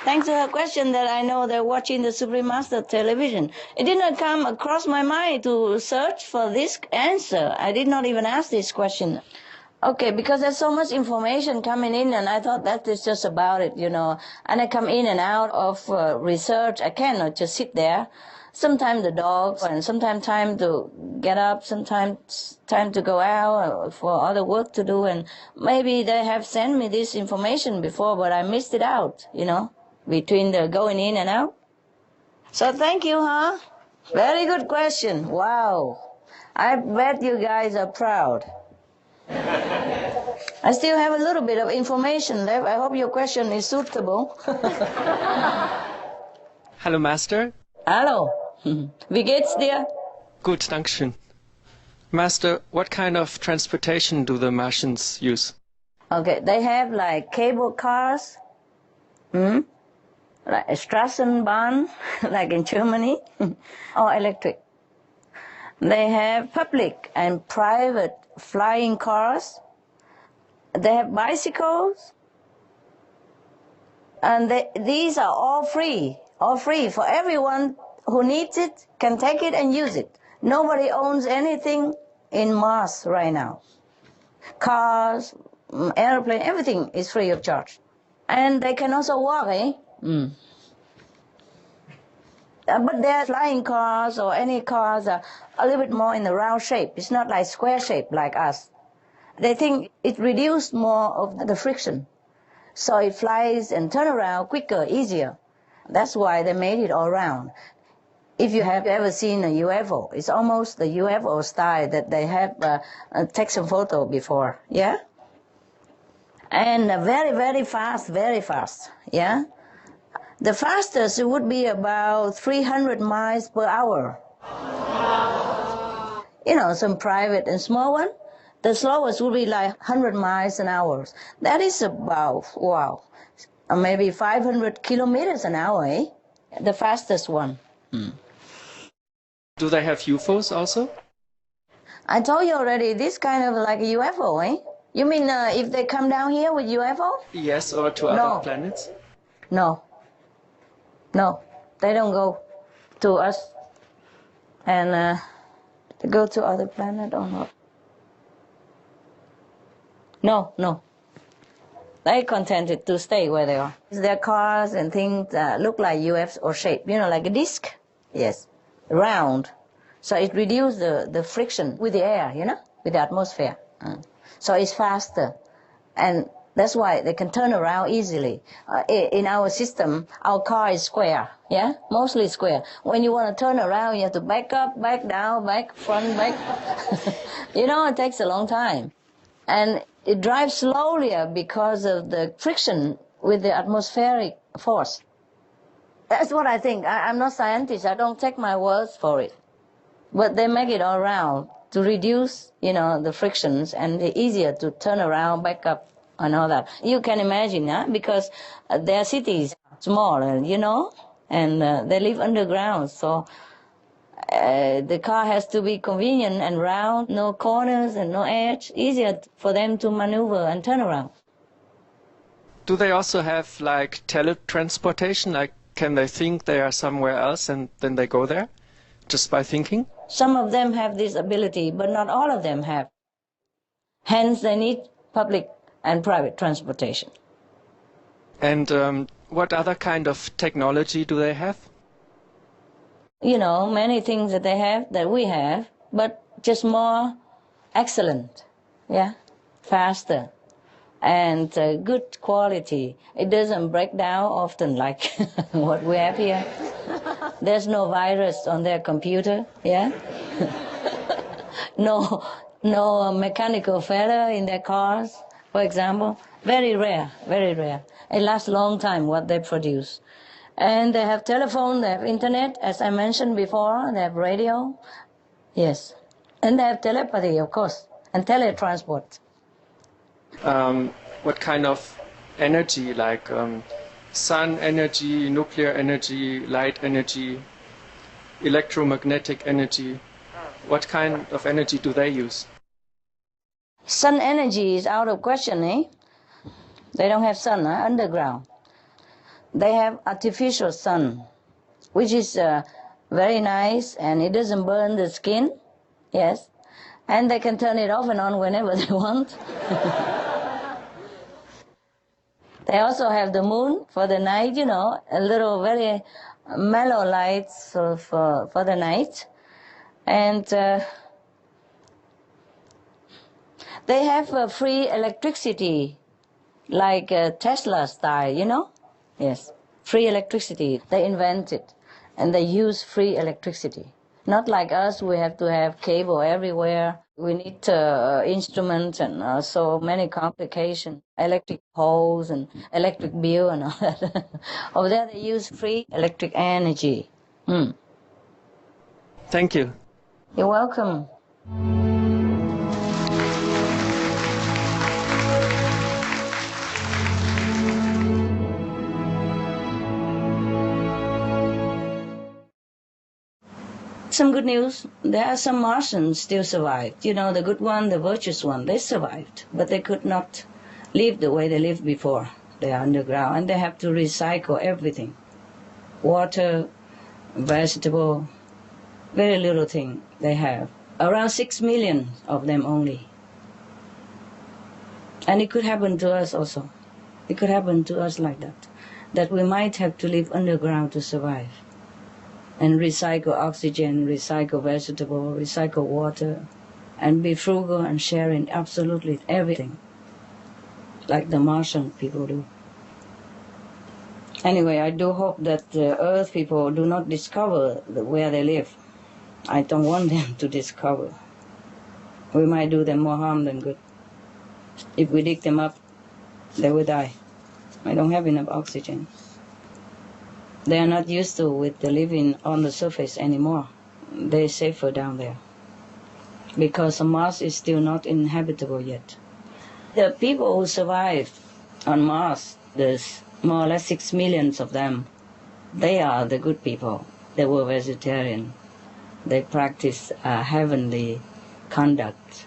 Thanks to her question that I know they're watching the Supreme Master television. It did not come across my mind to search for this answer. I did not even ask this question. Okay, because there's so much information coming in, and I thought that is just about it, And I come in and out of research. I cannot just sit there. Sometimes the dogs, and sometimes time to get up, sometimes time to go out for other work to do. And maybe they have sent me this information before, but I missed it out, between the going in and out. So thank you, huh? Very good question. Wow. I bet you guys are proud. I still have a little bit of information left. I hope your question is suitable. Hallo Master. Hallo. Wie geht's dir? Gut, Dankeschön. Master, what kind of transportation do the Martians use? Okay, they have like cable cars, like a Straßenbahn, like in Germany, or electric. They have public and private flying cars. They have bicycles. And these are all free for everyone who needs it, can take it and use it. Nobody owns anything in Mars right now. Cars, airplane, everything is free of charge. And they can also walk, But their flying cars or any cars are a little bit more in the round shape. It's not like square shape like us. They think it reduces more of the friction. So it flies and turns around quicker, easier. That's why they made it all round. If you have ever seen a UFO, it's almost the UFO style that they have taken some photo before, yeah? And very, very fast, yeah? The fastest would be about 300 miles per hour. Some private and small one. The slowest would be like 100 miles an hour. That is about, maybe 500 kilometers an hour, eh? The fastest one. Do they have UFOs also? I told you already, this kind of like a UFO, eh? You mean if they come down here with UFO? Yes, or to other planets? No. They don't go to us and they go to other planet or not. No, no. They contented to stay where they are. Their cars and things look like UFO shape, like a disc. Yes, round. So it reduces the friction with the air, with the atmosphere. So it's faster. And that's why they can turn around easily. In our system, our car is square, mostly square. When you want to turn around, you have to back up, back down, back, front, back. It takes a long time. And it drives slowly because of the friction with the atmospheric force. That's what I think. I'm not a scientist. I don't take my words for it. But they make it all around to reduce, the frictions and it's easier to turn around, back up, and all that. You can imagine, because their cities are small, and they live underground. So the car has to be convenient and round, no corners and no edge, easier for them to maneuver and turn around. Do they also have like teletransportation? Like, can they think they are somewhere else and then they go there just by thinking? Some of them have this ability, but not all of them have. Hence, they need public and private transportation. And what other kind of technology do they have? Many things that they have, that we have, but just more excellent, faster, and good quality. It doesn't break down often like what we have here. There's no virus on their computer, no mechanical failure in their cars, for example. Very rare, very rare. It lasts a long time, what they produce. And they have telephone, they have internet, as I mentioned before, they have radio, yes. And they have telepathy, of course, and teletransport. What kind of energy, like sun energy, nuclear energy, light energy, electromagnetic energy? What kind of energy do they use? Sun energy is out of question, They don't have sun, underground. They have artificial sun, which is very nice, and it doesn't burn the skin, yes. And they can turn it off and on whenever they want. They also have the moon for the night, a little very mellow lights for the night. And they have free electricity, like Tesla style, Yes, free electricity. They invent it, and they use free electricity. Not like us, we have to have cable everywhere. We need instruments and so many complications, electric poles and electric bill and all that. Over there they use free electric energy. Thank you. You're welcome. Some good news. There are some Martians still survived. The good one, the virtuous one, they survived. But they could not live the way they lived before. They are underground and they have to recycle everything. Water, vegetable, very little thing they have. Around 6 million of them only. And it could happen to us also. It could happen to us like that. That we might have to live underground to survive. And recycle oxygen, recycle vegetable, recycle water, and be frugal and sharing absolutely everything, like the Martian people do. Anyway, I do hope that the Earth people do not discover where they live. I don't want them to discover. We might do them more harm than good. If we dig them up, they will die. I don't have enough oxygen. They are not used to with the living on the surface anymore. They're safer down there. Because Mars is still not inhabitable yet. The people who survived on Mars, there's more or less 6 million of them. They are the good people. They were vegetarian. They practice heavenly conduct.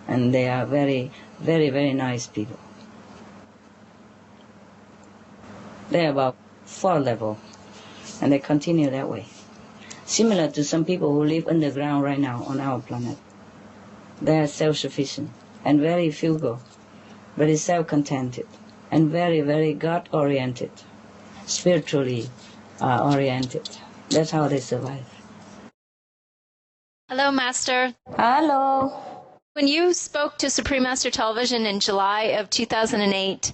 And they are very, very, very nice people. They're about 4 levels. and they continue that way. Similar to some people who live underground right now on our planet. They are self-sufficient and very frugal, very self-contented, and very, very God-oriented, spiritually oriented. That's how they survive. Hello, Master. Hello. When you spoke to Supreme Master Television in July of 2008,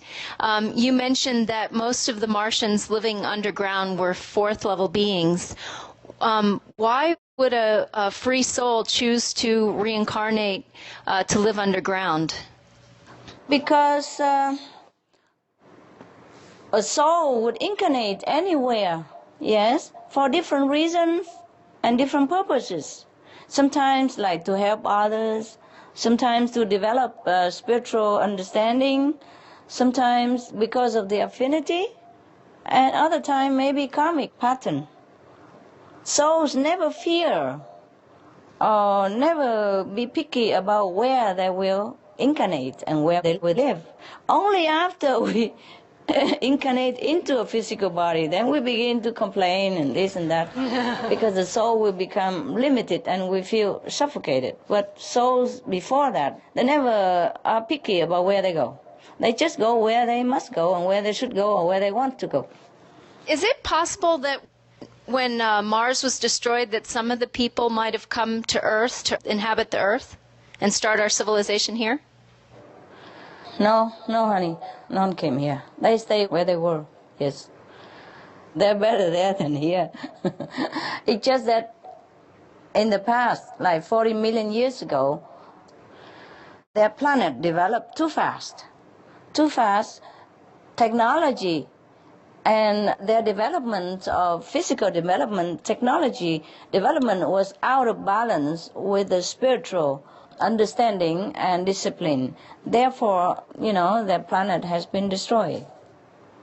you mentioned that most of the Martians living underground were fourth-level beings. Why would a free soul choose to reincarnate to live underground? Because a soul would incarnate anywhere, yes, for different reasons and different purposes. Sometimes like to help others, sometimes to develop spiritual understanding, sometimes because of the affinity, and other time maybe karmic pattern. Souls never fear or never be picky about where they will incarnate and where they will live. Only after we incarnate into a physical body, then we begin to complain and this and that, because the soul will become limited and we feel suffocated. But souls before that, they never are picky about where they go. They just go where they must go and where they should go or where they want to go. Is it possible that when Mars was destroyed that some of the people might have come to Earth to inhabit the Earth and start our civilization here? No, honey, none came here. They stayed where they were, yes. They're better there than here. It's just that in the past, like 40 million years ago, their planet developed too fast. Too fast. Technology and their development of physical development, technology development was out of balance with the spiritual understanding and discipline. Therefore, their planet has been destroyed.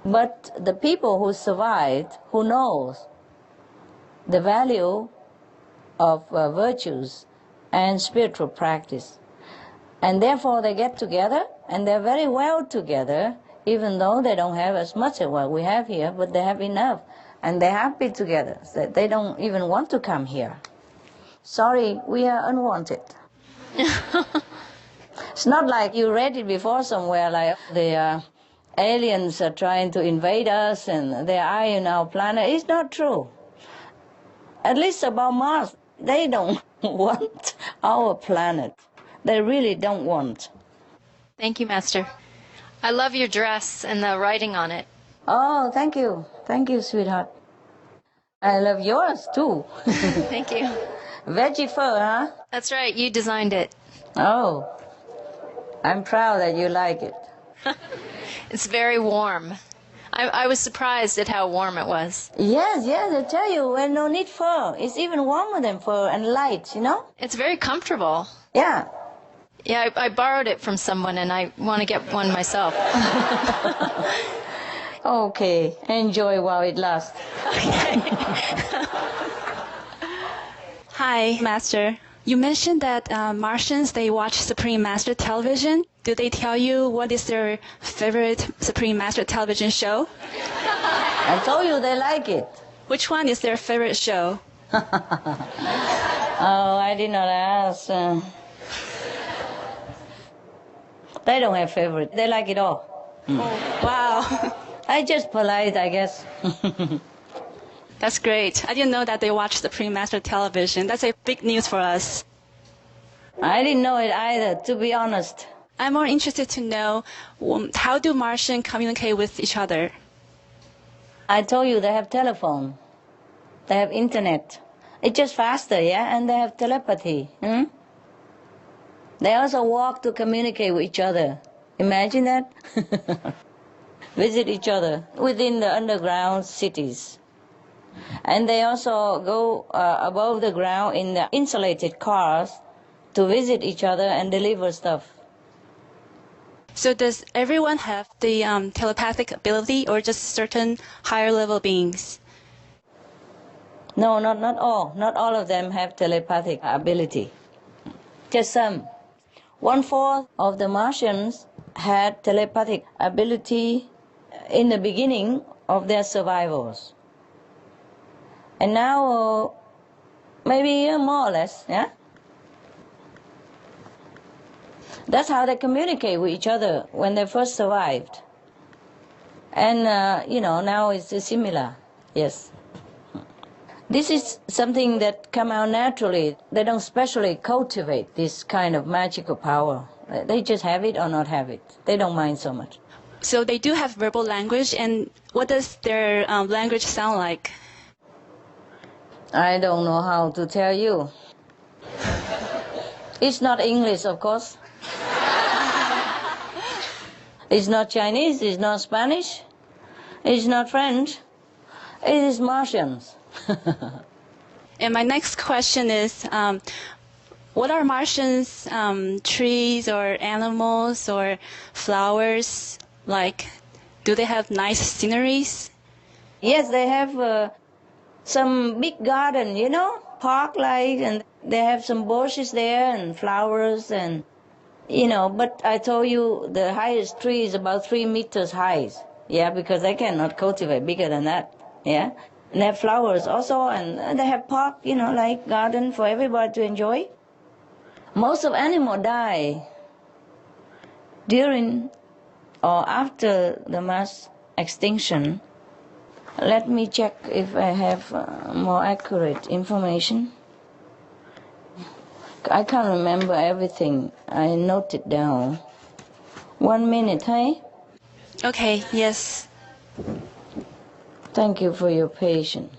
But the people who survived, who knows the value of virtues and spiritual practice, and therefore they get together, and they're very well together, even though they don't have as much as what we have here, but they have enough, and they're happy together. So they don't even want to come here. Sorry, we are unwanted. It's not like you read it before somewhere, like the aliens are trying to invade us and they are in our planet. It's not true. At least about Mars, they don't want our planet. They really don't want. Thank you, Master. I love your dress and the writing on it. Oh, thank you. Thank you, sweetheart. I love yours, too. Thank you. Veggie fur, huh? That's right. You designed it. Oh, I'm proud that you like it. It's very warm. I was surprised at how warm it was. Yes, I tell you, when no need fur. It's even warmer than fur and light, It's very comfortable. Yeah. Yeah, I borrowed it from someone and I want to get one myself. Okay, enjoy while it lasts. Okay. Hi, Master. You mentioned that Martians, they watch Supreme Master Television. Do they tell you what is their favorite Supreme Master Television show? I told you they like it. Which one is their favorite show? Oh, I did not ask. They don't have favorite. They like it all. Oh, wow. I just polite, I guess. That's great. I didn't know that they watch Supreme Master Television. That's a big news for us. I didn't know it either, to be honest. I'm more interested to know how do Martians communicate with each other? I told you they have telephone. They have internet. It's just faster, yeah? And they have telepathy. They also walk to communicate with each other. Imagine that? Visit each other within the underground cities. And they also go above the ground in the insulated cars to visit each other and deliver stuff. So does everyone have the telepathic ability or just certain higher level beings? No, not all. Not all of them have telepathic ability. Just some. 1/4 of the Martians had telepathic ability in the beginning of their survivals. And now, maybe more or less, yeah? That's how they communicate with each other when they first survived. And, now it's similar, yes. This is something that come out naturally. They don't specially cultivate this kind of magical power. They just have it or not have it. They don't mind so much. So they do have verbal language, and what does their language sound like? I don't know how to tell you. It's not English, of course. It's not Chinese, it's not Spanish, it's not French, it is Martians. And my next question is, what are Martians, trees or animals or flowers like? Do they have nice sceneries? Yes, they have some big garden, park-like, and they have some bushes there and flowers and, but I told you the highest tree is about 3 meters high, yeah, because they cannot cultivate bigger than that, yeah. And they have flowers also, and they have park, like garden for everybody to enjoy. Most of animals die during or after the mass extinction. Let me check if I have more accurate information. I can't remember everything. I noted down. 1 minute, hey? Okay, yes. Thank you for your patience.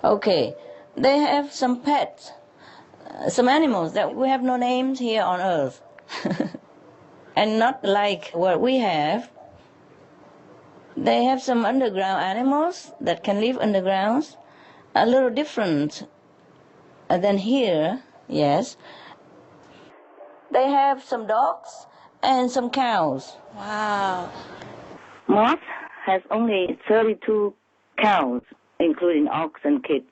Okay, they have some pets, some animals that we have no names here on Earth. And not like what we have. They have some underground animals that can live underground, a little different than here, yes. They have some dogs and some cows. Wow. Mars has only 32 cows, including ox and kids,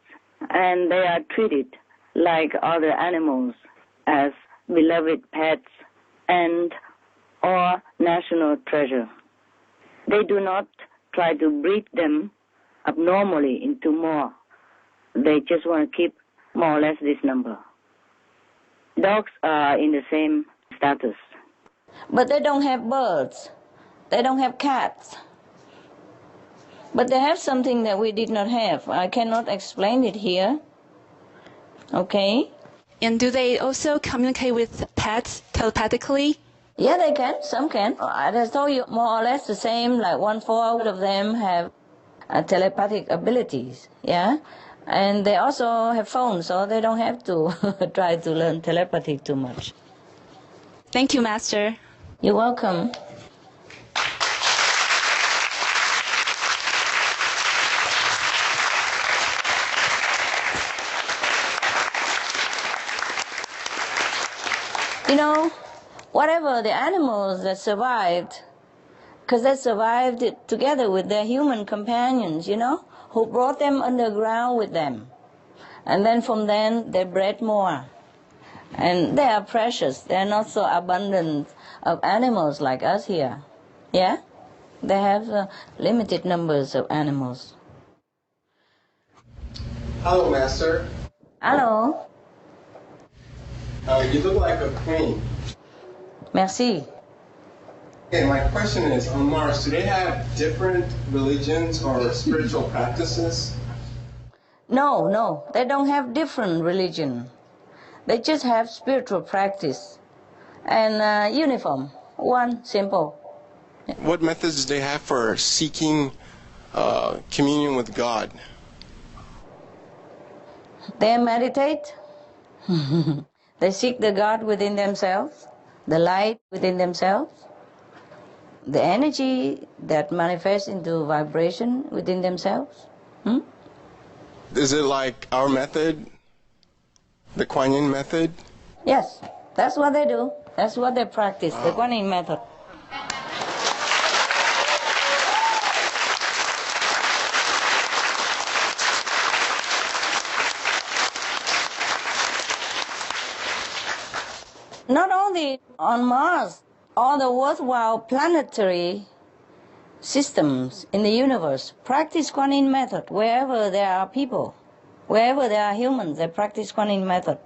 and they are treated like other animals as beloved pets and or national treasure. They do not try to breed them abnormally into more. They just want to keep more or less this number. Dogs are in the same status. But they don't have birds. They don't have cats. But they have something that we did not have. I cannot explain it here. Okay? And do they also communicate with pets telepathically? Yeah, they can. Some can. I just told you more or less the same, like 1/4 of them have telepathic abilities, yeah? And they also have phones, so they don't have to try to learn telepathy too much. Thank you, Master. You're welcome. Whatever the animals that survived, because they survived it together with their human companions, who brought them underground with them. And then from then, they bred more. And they are precious. They're not so abundant of animals like us here. Yeah? They have limited numbers of animals. Hello, Master. Hello. You look like a queen. Merci. Okay, my question is, on Mars, do they have different religions or spiritual practices? No, they don't have different religion. They just have spiritual practice and uniform, one, simple. What methods do they have for seeking communion with God? They meditate. They seek the God within themselves, the light within themselves, the energy that manifests into vibration within themselves. Is it like our method, the Kuan Yin method? Yes, that's what they do. That's what they practice, the Kuan Yin method. Not only on Mars, all the worthwhile planetary systems in the universe practice Kuan Yin method wherever there are people. Wherever there are humans, they practice Kuan method.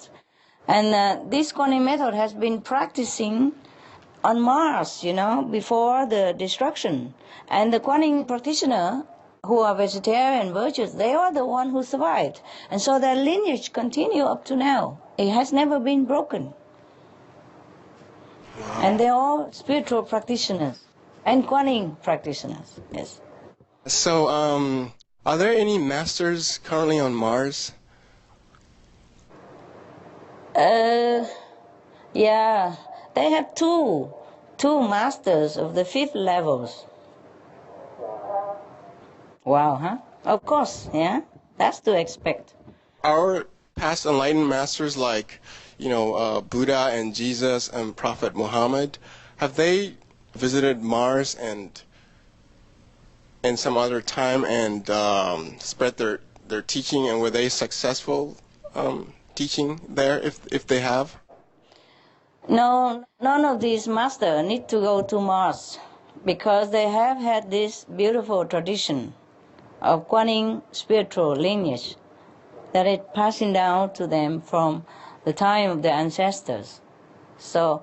And this Kuan method has been practicing on Mars, before the destruction. And the Kuan practitioner, who are vegetarian virtuous, they are the one who survived. And so their lineage continue up to now. It has never been broken. Wow. And they're all spiritual practitioners and Kuan practitioners, yes. So, are there any masters currently on Mars? Yeah, they have two masters of the 5th levels. Wow, huh? Of course, yeah, that's to expect. Our past enlightened masters like, Buddha and Jesus and Prophet Muhammad, have they visited Mars and some other time and spread their teaching, and were they successful teaching there if they have? No, none of these masters need to go to Mars because they have had this beautiful tradition of Kuan spiritual lineage that is passing down to them from the time of their ancestors. So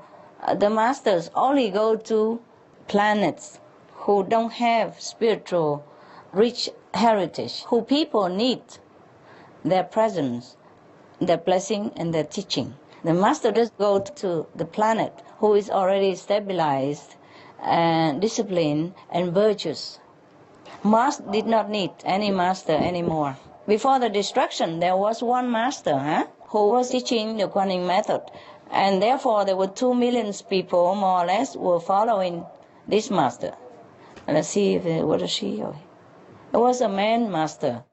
the masters only go to planets who don't have spiritual rich heritage, who people need their presence, their blessing, and their teaching. The master does go to the planet who is already stabilized and disciplined and virtuous. Mars did not need any master anymore. Before the destruction, there was one master who was teaching the Kuan method, and therefore there were 2 million people, more or less, were following this master. And let's see what is she? It was a man master.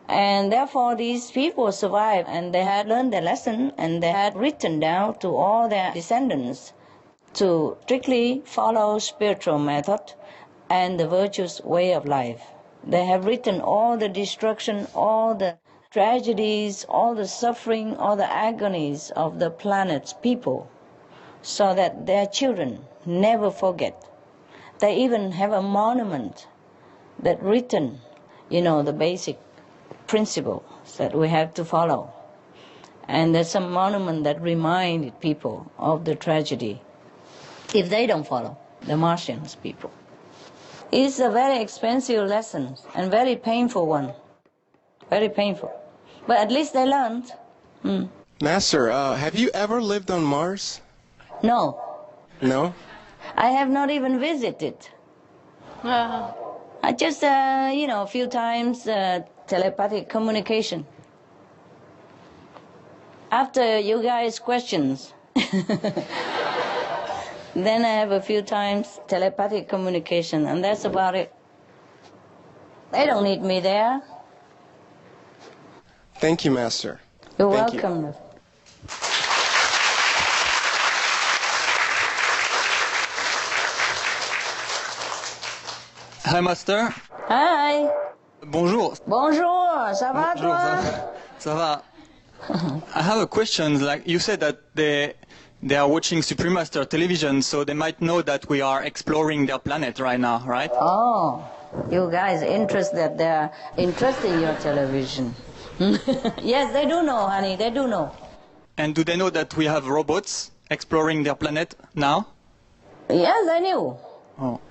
And therefore these people survived, and they had learned their lesson, and they had written down to all their descendants to strictly follow spiritual method and the virtuous way of life. They have written all the destruction, all the tragedies, all the suffering, all the agonies of the planet's people, so that their children never forget. They even have a monument that written, the basic principles that we have to follow. And there's a monument that reminded people of the tragedy if they don't follow, the Martians people. It's a very expensive lesson and very painful one. Very painful. But at least they learned. Master, have you ever lived on Mars? No. No? I have not even visited. I just, a few times telepathic communication. After you guys' questions, then I have a few times telepathic communication, and that's about it. They don't need me there. Thank you, Master. You're welcome. Hi, Master. Hi. Bonjour. Bonjour. Ça va, Bonjour, toi? Ça va. I have a question. Like you said that they are watching Supreme Master television, so they might know that we are exploring their planet right now, right? Oh, you guys interested? They're interested in your television. Yes, they do know, honey. They do know. And do they know that we have robots exploring their planet now? Yes, I knew. Oh.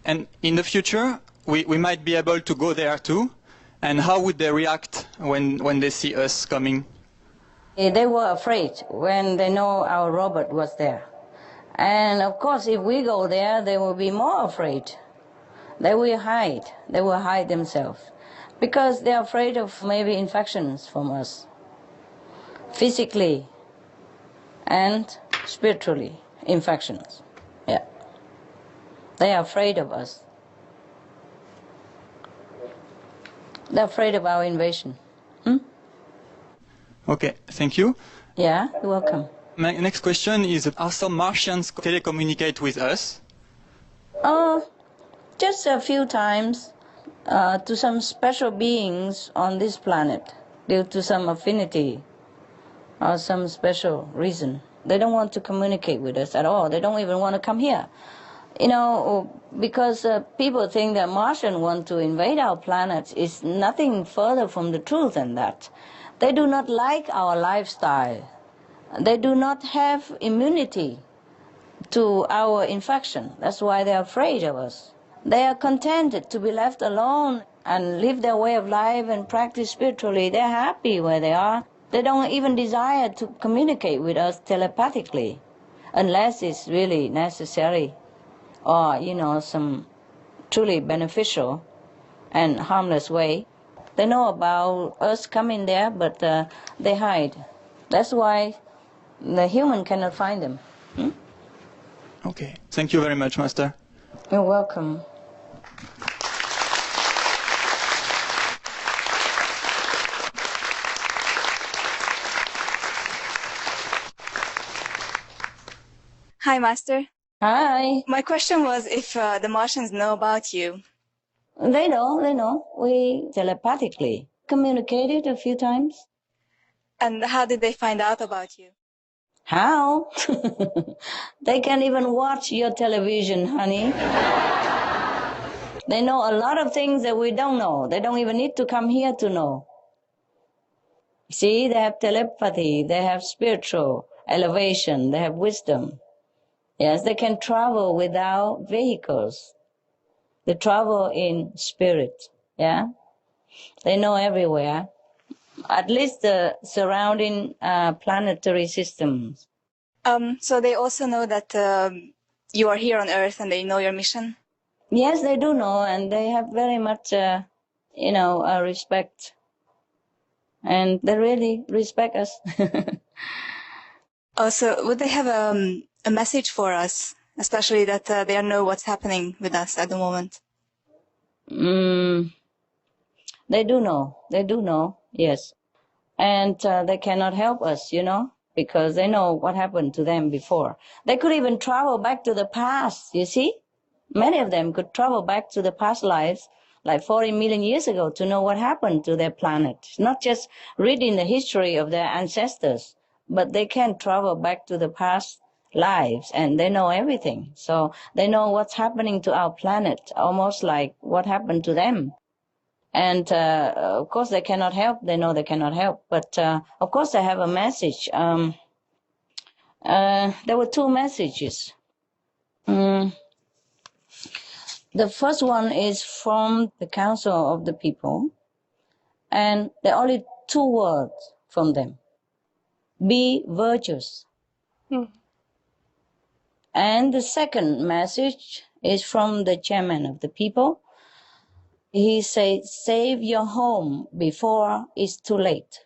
And in the future, we might be able to go there too. And how would they react when they see us coming? They were afraid when they know our robot was there. And of course, if we go there, they will be more afraid. They will hide. They will hide themselves. Because they're afraid of maybe infections from us. Physically and spiritually, infections. Yeah. They are afraid of us. They're afraid of our invasion. Okay, thank you. Yeah, you're welcome. My next question is, are some Martians telecommunicate with us? Just a few times to some special beings on this planet due to some affinity or some special reason. They don't want to communicate with us at all. They don't even want to come here. You know, because people think that Martians want to invade our planet is nothing further from the truth than that. They do not like our lifestyle. They do not have immunity to our infection. That's why they're afraid of us. They are contented to be left alone and live their way of life and practice spiritually. They're happy where they are. They don't even desire to communicate with us telepathically unless it's really necessary or, you know, some truly beneficial and harmless way. They know about us coming there, but they hide. That's why the human cannot find them. Okay. Thank you very much, Master. You're welcome. Hi, Master. Hi. My question was if the Martians know about you. They know. We telepathically communicated a few times. And how did they find out about you? How? They can't even watch your television, honey. They know a lot of things that we don't know. They don't even need to come here to know. See, they have telepathy, they have spiritual elevation, they have wisdom. Yes, they can travel without vehicles. They travel in spirit, yeah? They know everywhere, at least the surrounding planetary systems. So they also know that you are here on Earth and they know your mission? Yes, they do know, and they have very much, respect. And they really respect us. Also, would they have a message for us, especially that they know what's happening with us at the moment? They do know, yes. And they cannot help us, you know, because they know what happened to them before. They could even travel back to the past, you see? Many of them could travel back to the past lives, like 40 million years ago, to know what happened to their planet. Not just reading the history of their ancestors, but they can travel back to the past lives, and they know everything. So they know what's happening to our planet, almost like what happened to them. And of course they cannot help. They know they cannot help. But of course they have a message. There were two messages. The first one is from the Council of the People. And there are only two words from them. Be virtuous. And the second message is from the chairman of the people. He said, save your home before it's too late.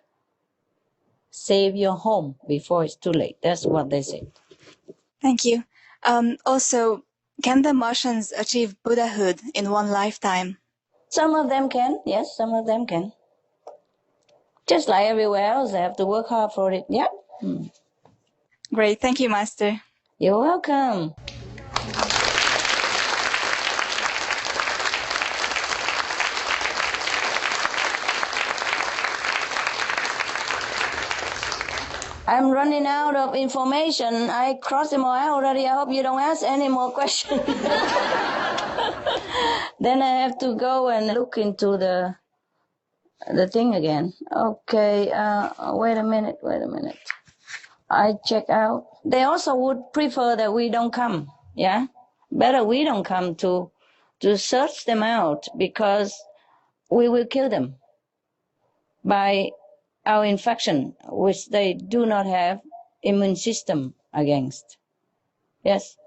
Save your home before it's too late. That's what they said. Thank you. Also, can the Martians achieve Buddhahood in one lifetime? Some of them can, yes, some of them can. Just like everywhere else, they have to work hard for it, yeah. Great, thank you, Master. You're welcome. I'm running out of information. I crossed them all out already. I hope you don't ask any more questions. Then I have to go and look into the thing again. Okay, wait a minute. I check out. They also would prefer that we don't come, yeah? Better we don't come to search them out, because we will kill them by our infection, which they do not have immune system against. Yes.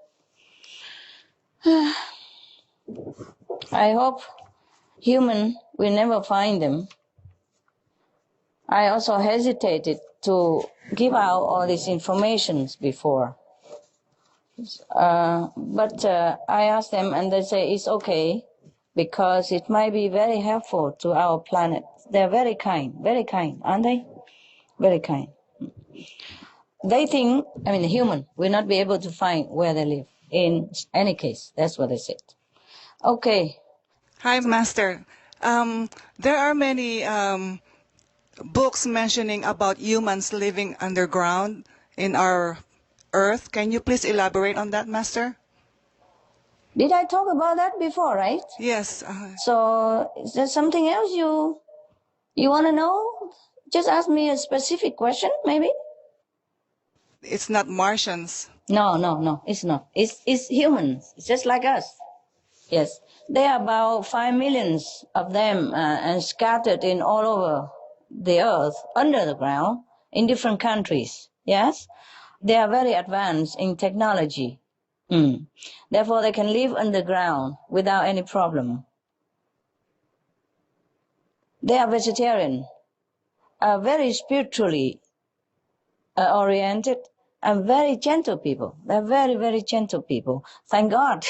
I hope human will never find them. I also hesitated to give out all these informations before. But I asked them and they say it's okay, because it might be very helpful to our planet. They're very kind, aren't they? Very kind. They think, the human will not be able to find where they live in any case. That's what they said. Okay. Hi, Master. There are many books mentioning about humans living underground in our Earth. Can you please elaborate on that, Master? Did I talk about that before, right? Yes. So is there something else you want to know? Just ask me a specific question, maybe. It's not Martians. No, it's not. It's humans. It's just like us. Yes, there are about 5 millions of them and scattered in all over the earth, under the ground, in different countries. Yes, they are very advanced in technology. Therefore, they can live underground without any problem. They are vegetarian, very spiritually oriented, and very gentle people. They're very, very gentle people. Thank God,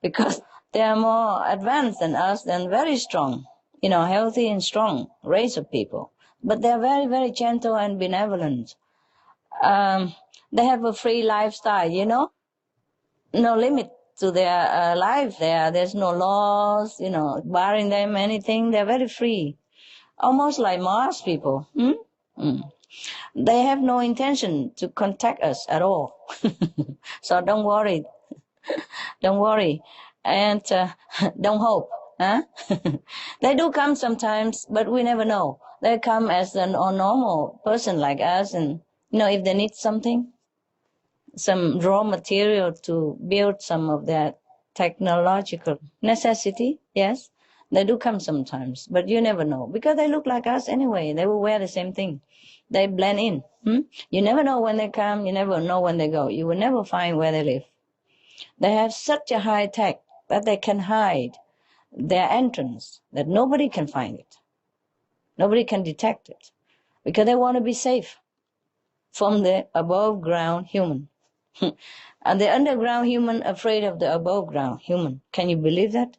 because they are more advanced than us and very strong, healthy and strong race of people. But they're very, very gentle and benevolent. They have a free lifestyle, no limit to their life there. There's no laws, barring them anything. They're very free, almost like Mars people. They have no intention to contact us at all. So don't worry. Don't worry. And don't hope. Huh? They do come sometimes, but we never know. They come as a normal person like us, and if they need something, some raw material to build some of their technological necessity, yes, they do come sometimes, but you never know, because they look like us anyway. They will wear the same thing. They blend in. You never know when they come. You never know when they go. You will never find where they live. They have such a high tech that they can hide their entrance, that nobody can find it. Nobody can detect it, because they want to be safe from the above ground human. And the underground human afraid of the above ground human. Can you believe that?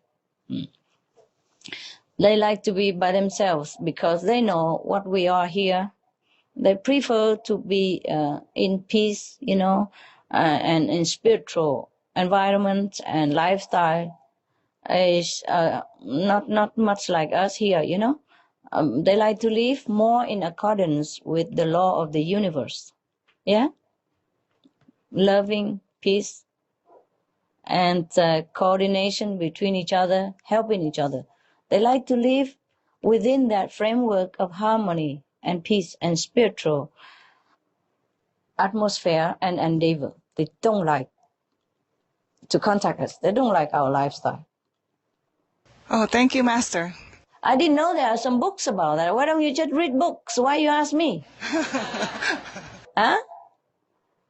They like to be by themselves because they know what we are here. They prefer to be in peace, and in spiritual environment and lifestyle. Is not much like us here, They like to live more in accordance with the law of the universe. Yeah? Loving, peace, and coordination between each other, helping each other. They like to live within that framework of harmony and peace and spiritual atmosphere and endeavor. They don't like to contact us. They don't like our lifestyle. Oh, thank you, Master. I didn't know there are some books about that. Why don't you just read books? Why you ask me? Huh?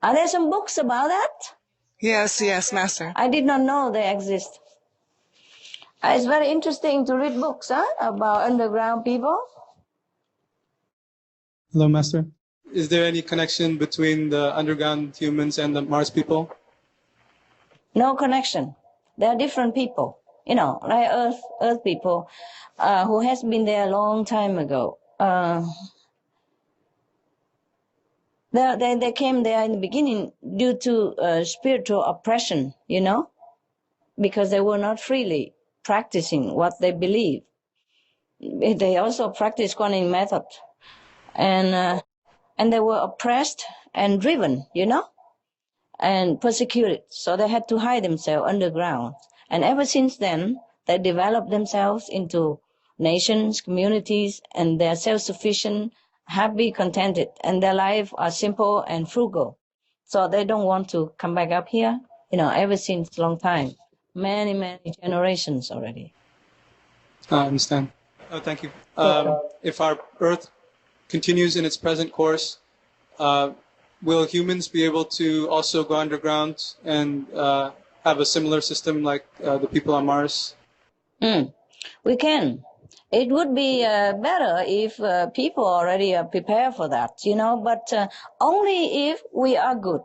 Are there some books about that? Yes, Master. I did not know they exist. It's very interesting to read books about underground people. Hello, Master. Is there any connection between the underground humans and the Mars people? No connection. They are different people. Like Earth people who has been there a long time ago. They came there in the beginning due to spiritual oppression, because they were not freely practicing what they believe. They also practiced Kuan Yin method, and they were oppressed and driven, and persecuted. So they had to hide themselves underground. And ever since then, they developed themselves into nations, communities, and they're self-sufficient, happy, contented, and their life are simple and frugal. So they don't want to come back up here, ever since long time, many, many generations already. I understand. Oh, thank you. If our Earth continues in its present course, will humans be able to also go underground and have a similar system like the people on Mars? We can. It would be better if people already are prepared for that, but only if we are good.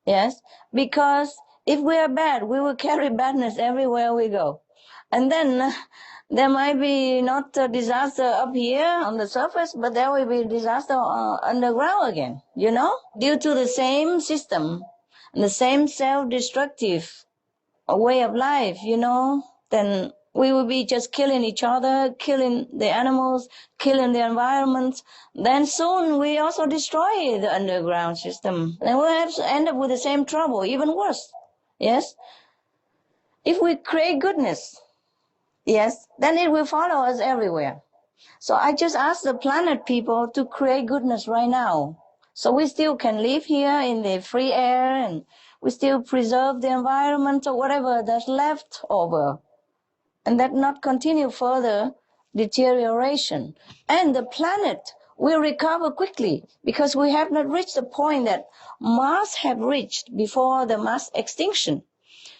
Yes, because if we are bad, we will carry badness everywhere we go. And then there might be not a disaster up here on the surface, but there will be disaster underground again, due to the same system, the same self-destructive way of life, then we will be just killing each other, killing the animals, killing the environment. Then soon we also destroy the underground system. Then we'll have to end up with the same trouble, even worse. Yes? If we create goodness, yes, then it will follow us everywhere. So I just ask the planet people to create goodness right now. So we still can live here in the free air and we still preserve the environment or whatever that's left over. And that not continue further deterioration. And the planet will recover quickly because we have not reached the point that Mars had reached before the mass extinction.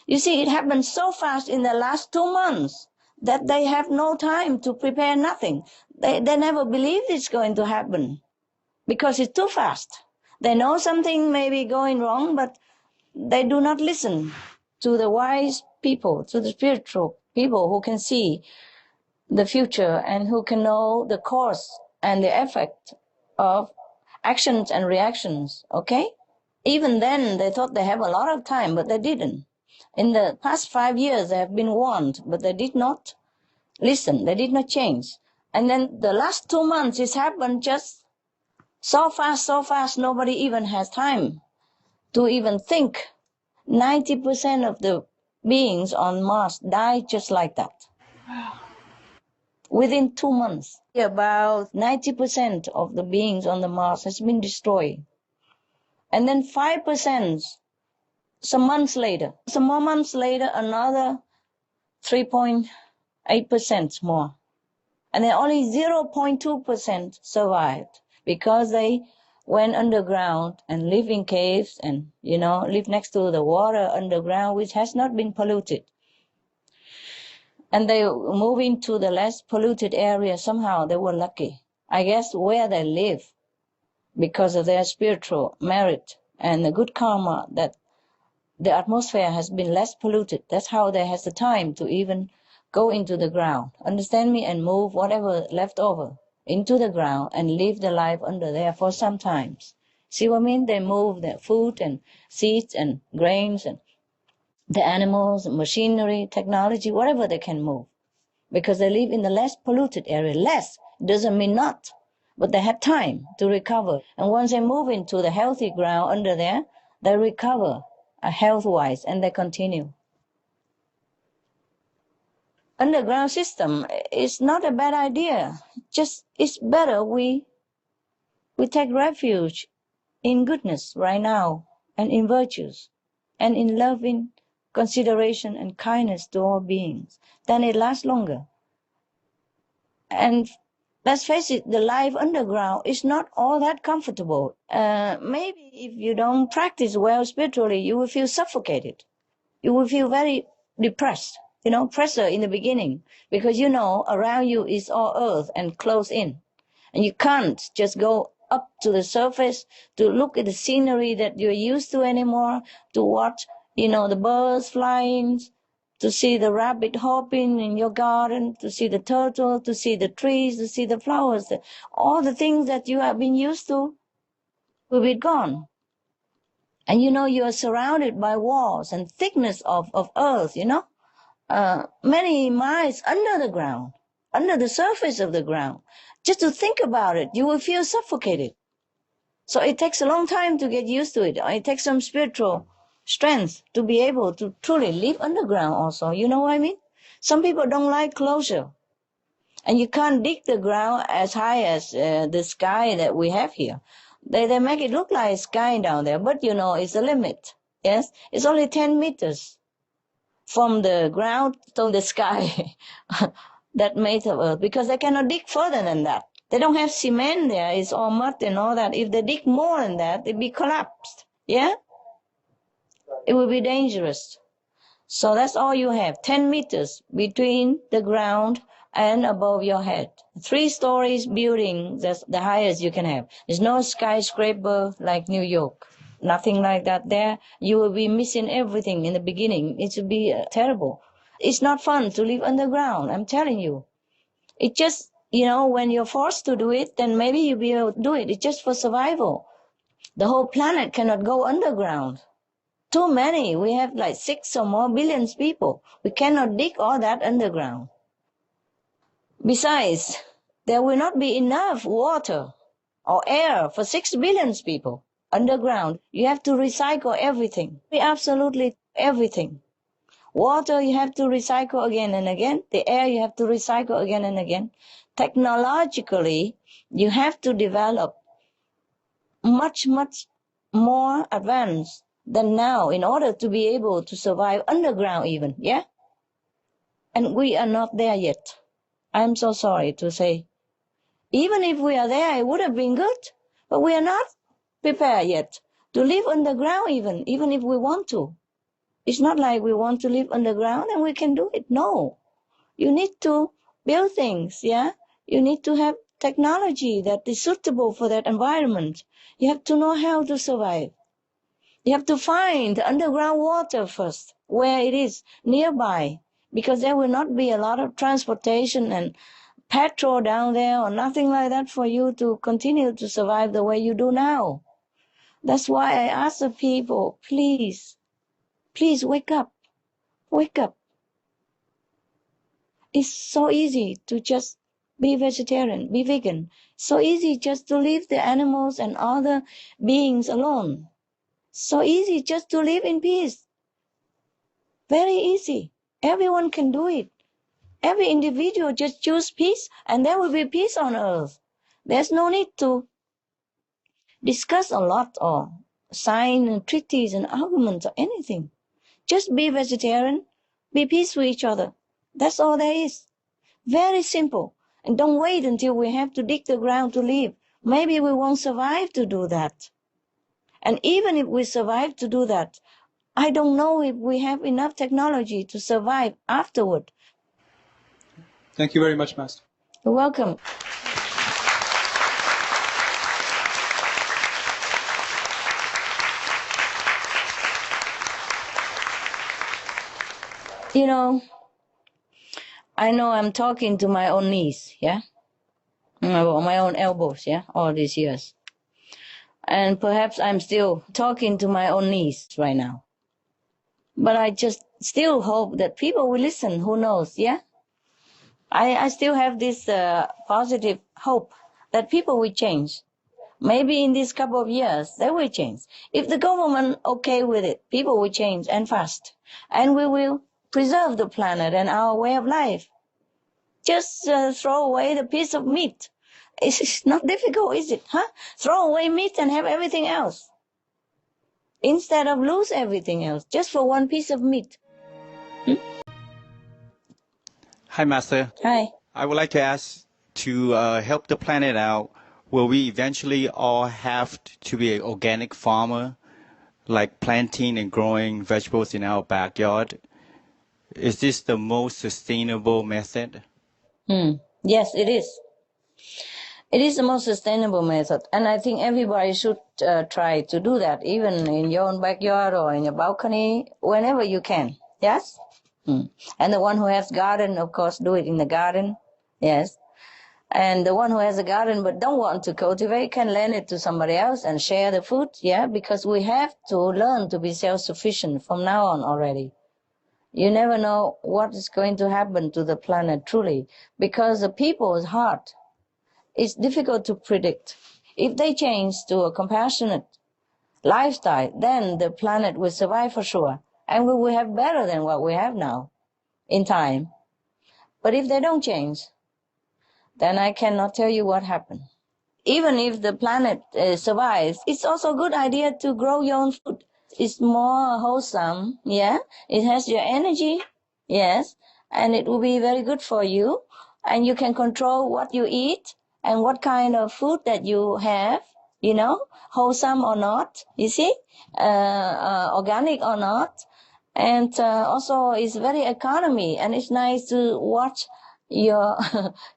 You see, it happened so fast in the last 2 months that they have no time to prepare nothing. They never believed it's going to happen because it's too fast. They know something may be going wrong, but they do not listen to the wise people, to the spiritual people who can see the future and who can know the cause and the effect of actions and reactions, okay? Even then, they thought they have a lot of time, but they didn't. In the past 5 years, they have been warned, but they did not listen. They did not change. And then the last 2 months, it's happened just so fast, nobody even has time to even think. 90% of the beings on Mars died just like that. Within 2 months, about 90% of the beings on the Mars has been destroyed. And then 5%, some months later, some more months later, another 3.8% more. And then only 0.2% survived because they went underground and live in caves and, live next to the water underground, which has not been polluted. And they move into the less polluted area. Somehow they were lucky. I guess where they live, because of their spiritual merit and the good karma, that the atmosphere has been less polluted. That's how they has the time to even go into the ground, understand me, and move whatever left over into the ground and live their life under there for some times. See what I mean? They move their food and seeds and grains and the animals, machinery, technology, whatever they can move, because they live in the less polluted area. Less doesn't mean not, but they have time to recover. And once they move into the healthy ground under there, they recover health-wise and they continue. Underground system is not a bad idea. Just it's better we take refuge in goodness right now and in virtues and in loving consideration and kindness to all beings. Then it lasts longer. And let's face it, the life underground is not all that comfortable. Maybe if you don't practice well spiritually, you will feel suffocated. You will feel very depressed, pressure in the beginning, because around you is all earth and closed in. And you can't just go up to the surface to look at the scenery that you're used to anymore, to watch, the birds flying, to see the rabbit hopping in your garden, to see the turtle, to see the trees, to see the flowers. All the things that you have been used to will be gone. And you are surrounded by walls and thickness of earth, many miles under the ground, under the surface of the ground. Just to think about it, you will feel suffocated. So it takes a long time to get used to it. It takes some spiritual strength to be able to truly live underground also. You know what I mean? Some people don't like closure. And you can't dig the ground as high as the sky that we have here. They make it look like sky down there, but it's a limit. Yes, it's only 10 meters from the ground to the sky that made of earth, because they cannot dig further than that. They don't have cement there. It's all mud and all that. If they dig more than that, it'll be collapsed. Yeah? It will be dangerous. So that's all you have, 10 meters between the ground and above your head. 3 stories building, that's the highest you can have. There's no skyscraper like New York. Nothing like that there. You will be missing everything in the beginning. It will be terrible. It's not fun to live underground, I'm telling you. It just, when you're forced to do it, then maybe you'll be able to do it. It's just for survival. The whole planet cannot go underground. Too many. We have like 6 or more billions people. We cannot dig all that underground. Besides, there will not be enough water or air for 6 billion people underground. You have to recycle everything, absolutely everything. Water you have to recycle again and again. The air you have to recycle again and again. Technologically, you have to develop much, much more advanced than now in order to be able to survive underground even, yeah? And we are not there yet. I'm so sorry to say. Even if we are there, it would have been good, but we are not prepared yet to live underground even if we want to. It's not like we want to live underground and we can do it. No. You need to build things, yeah? You need to have technology that is suitable for that environment. You have to know how to survive. You have to find underground water first, where it is nearby, because there will not be a lot of transportation and petrol down there or nothing like that for you to continue to survive the way you do now. That's why I ask the people, please wake up. Wake up. It's so easy to just be vegetarian, be vegan. So easy just to leave the animals and other beings alone. So easy just to live in peace. Very easy. Everyone can do it. Every individual just choose peace and there will be peace on earth. There's no need to discuss a lot or sign treaties and arguments or anything. Just be vegetarian, be peace with each other. That's all there is. Very simple. And don't wait until we have to dig the ground to live. Maybe we won't survive to do that. And even if we survive to do that, I don't know if we have enough technology to survive afterward. Thank you very much, Master. You're welcome. You know I'm talking to my own knees, yeah? My own elbows, yeah? All these years. And perhaps I'm still talking to my own knees right now. But I just still hope that people will listen, who knows, yeah? I still have this positive hope that people will change. Maybe in this couple of years, they will change. If the government okay with it, people will change and fast. And we will preserve the planet and our way of life. Just throw away the piece of meat. It's not difficult, is it? Huh? Throw away meat and have everything else. Instead of lose everything else, just for one piece of meat. Hi, Master. Hi. I would like to ask, to help the planet out, will we eventually all have to be an organic farmer, like planting and growing vegetables in our backyard? Is this the most sustainable method? Yes, it is. It is the most sustainable method, and I think everybody should try to do that, even in your own backyard or in your balcony, whenever you can. Yes? And the one who has garden, of course, do it in the garden. Yes. And the one who has a garden but don't want to cultivate can lend it to somebody else and share the food, yeah? Because we have to learn to be self-sufficient from now on already. You never know what is going to happen to the planet truly, because the people's heart is difficult to predict. If they change to a compassionate lifestyle, then the planet will survive for sure. And we will have better than what we have now in time. But if they don't change, then I cannot tell you what happened. Even if the planet survives, it's also a good idea to grow your own food. It's more wholesome, yeah? It has your energy, yes, and it will be very good for you. And you can control what you eat and what kind of food that you have, wholesome or not, you see, organic or not. And also it's very economy, and it's nice to watch your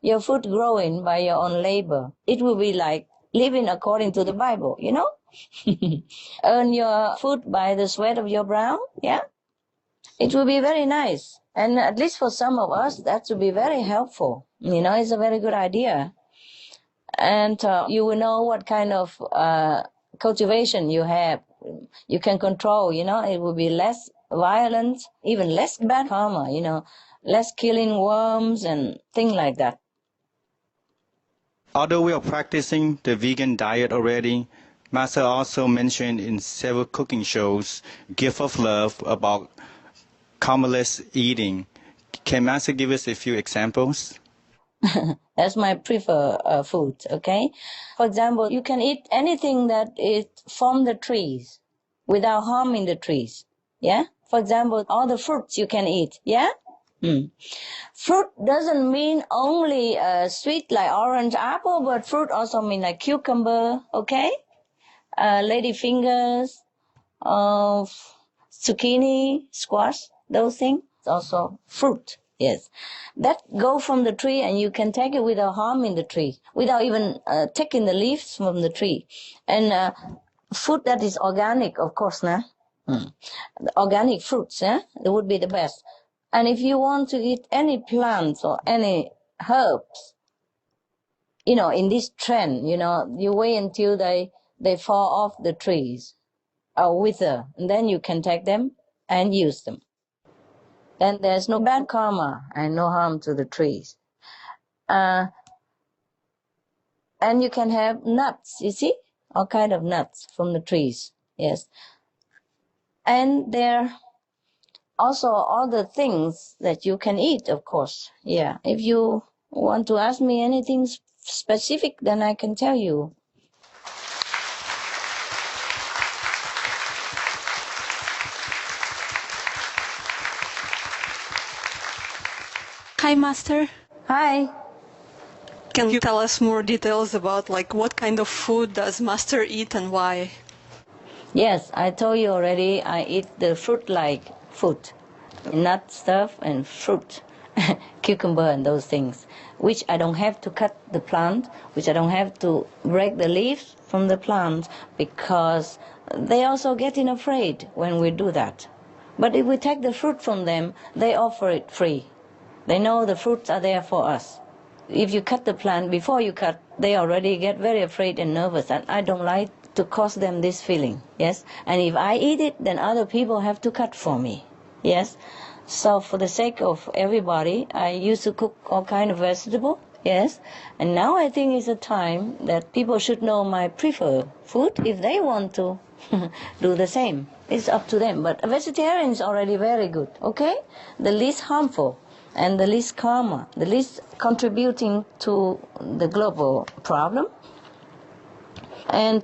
your food growing by your own labor. It will be like living according to the Bible, Earn your food by the sweat of your brow, yeah? It will be very nice. And at least for some of us, that will be very helpful. It's a very good idea. And you will know what kind of cultivation you have. You can control, it will be less violent, even less bad karma, less killing worms and things like that. Although we are practicing the vegan diet already, Master also mentioned in several cooking shows, Gift of Love, about commonless eating. Can Master give us a few examples? That's my preferred food, okay? For example, you can eat anything that is from the trees without harming the trees, yeah? For example, all the fruits you can eat, yeah? Fruit doesn't mean only sweet like orange, apple, but fruit also mean like cucumber, okay? Lady fingers, zucchini, squash, those things, also fruit, yes. That go from the tree and you can take it without harming the tree, without even taking the leaves from the tree. And food that is organic, of course, nah? The organic fruits, that would be the best. And if you want to eat any plants or any herbs, in this trend, you wait until they fall off the trees or wither, and then you can take them and use them. Then there's no bad karma and no harm to the trees. And you can have nuts, you see, all kind of nuts from the trees, yes. And there also all the things that you can eat, of course, yeah. If you want to ask me anything specific, then I can tell you. Hi, Master. Hi. Can you tell us more details about what kind of food does Master eat and why? Yes, I told you already, I eat the fruit-like food, nut stuff and fruit, cucumber and those things, which I don't have to cut the plant, which I don't have to break the leaves from the plant, because they also getting afraid when we do that. But if we take the fruit from them, they offer it free. They know the fruits are there for us. If you cut the plant, before you cut, they already get very afraid and nervous, and I don't like to cause them this feeling, yes? And if I eat it, then other people have to cut for me, yes? So for the sake of everybody, I used to cook all kind of vegetable, yes? And now I think it's a time that people should know my preferred food if they want to do the same. It's up to them, but a vegetarian is already very good, okay? The least harmful and the least karma, the least contributing to the global problem. And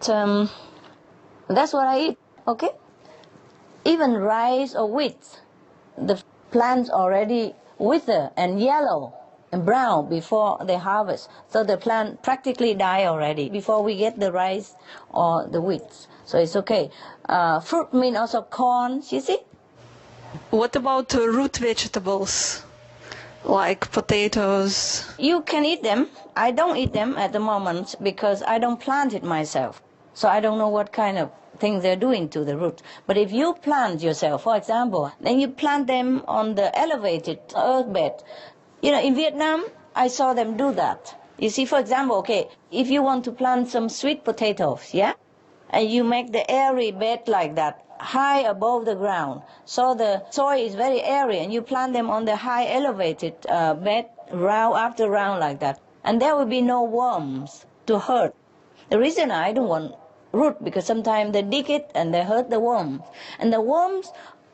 that's what I eat, okay? Even rice or wheat, the plants already wither and yellow and brown before they harvest. So the plant practically die already before we get the rice or the wheat. So it's okay. Fruit mean also corn, you see? What about root vegetables? Like potatoes? You can eat them. I don't eat them at the moment because I don't plant it myself. So I don't know what kind of things they're doing to the root. But if you plant yourself, for example, then you plant them on the elevated earth bed. In Vietnam, I saw them do that. You see, for example, okay, if you want to plant some sweet potatoes, yeah? And you make the airy bed like that, high above the ground. So the soil is very airy, and you plant them on the high elevated bed, round after round like that. And there will be no worms to hurt. The reason I don't want root, because sometimes they dig it and they hurt the worms. And the worms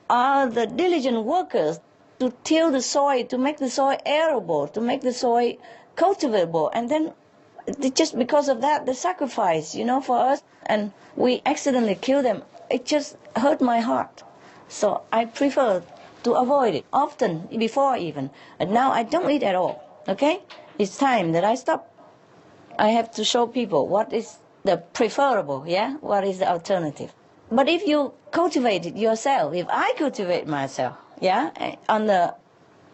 are the diligent workers to till the soil, to make the soil arable, to make the soil cultivable. And then just because of that, the sacrifice, for us, and we accidentally kill them. It just hurt my heart. So I prefer to avoid it, often, before even. And now I don't eat at all, okay? It's time that I stop. I have to show people what is the preferable, yeah? What is the alternative? But if you cultivate it yourself, if I cultivate myself, yeah, on the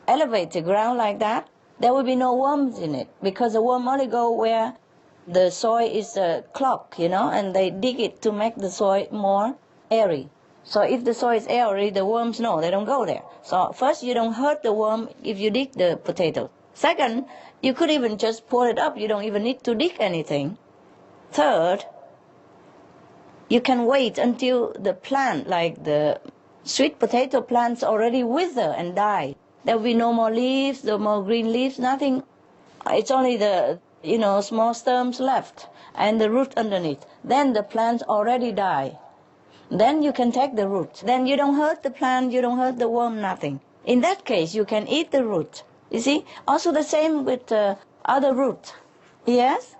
elevated ground like that, there will be no worms in it, because the worm only go where the soil is clogged, and they dig it to make the soil more airy. So if the soil is airy, the worms know, they don't go there. So first, you don't hurt the worm if you dig the potato. Second, you could even just pull it up. You don't even need to dig anything. Third, you can wait until the plant, like the sweet potato plants, already wither and die. There will be no more leaves, no more green leaves, nothing. It's only the, small stems left and the root underneath. Then the plants already die. then you can take the root. Then you don't hurt the plant, you don't hurt the worm, nothing. In that case, you can eat the root. You see? Also the same with other root. Yes?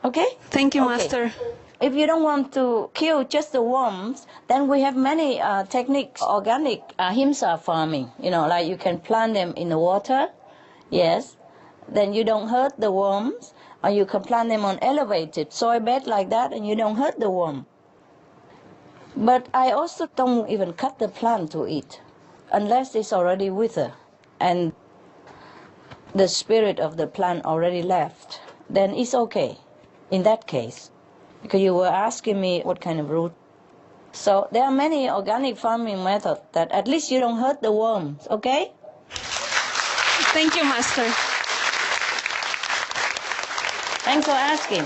Okay? Thank you, Okay. Master. If you don't want to kill just the worms, then we have many techniques, organic himsa farming. You know, like you can plant them in the water. Yes. Then you don't hurt the worms. Or you can plant them on elevated soil bed like that, and you don't hurt the worm. But I also don't even cut the plant to eat, unless it's already withered and the spirit of the plant already left. Then it's okay in that case, because you were asking me what kind of root. So there are many organic farming methods that at least you don't hurt the worms, okay? Thank you, Master. Thanks for asking.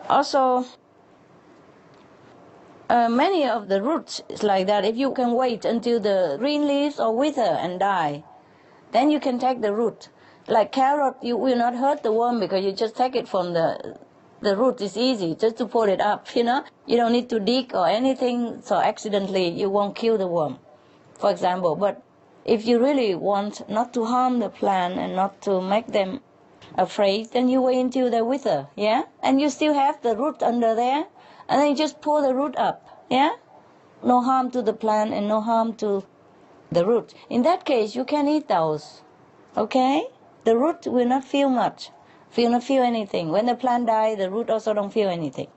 Also, many of the roots is like that. If you can wait until the green leaves or wither and die, then you can take the root. Like carrot, you will not hurt the worm because you just take it from the root. Is easy, just to pull it up, you know. You don't need to dig or anything, so accidentally you won't kill the worm, for example. But if you really want not to harm the plant and not to make them afraid, then you wait until they wither, yeah? And you still have the root under there, and then you just pull the root up, yeah? No harm to the plant and no harm to the root. In that case, you can eat those, okay? The root will not feel much, will not feel anything. When the plant dies, the root also don't feel anything.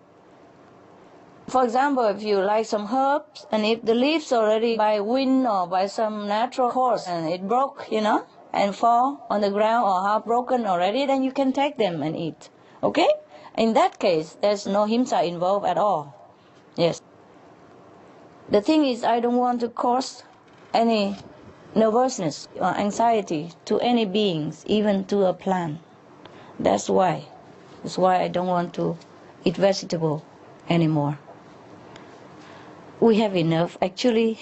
For example, if you like some herbs, and if the leaves already by wind or by some natural cause, and it broke, you know, and fall on the ground or half broken already, then you can take them and eat, okay? In that case, there's no himsa involved at all, yes. The thing is, I don't want to cause any nervousness or anxiety to any beings, even to a plant. That's why I don't want to eat vegetable anymore. We have enough, actually,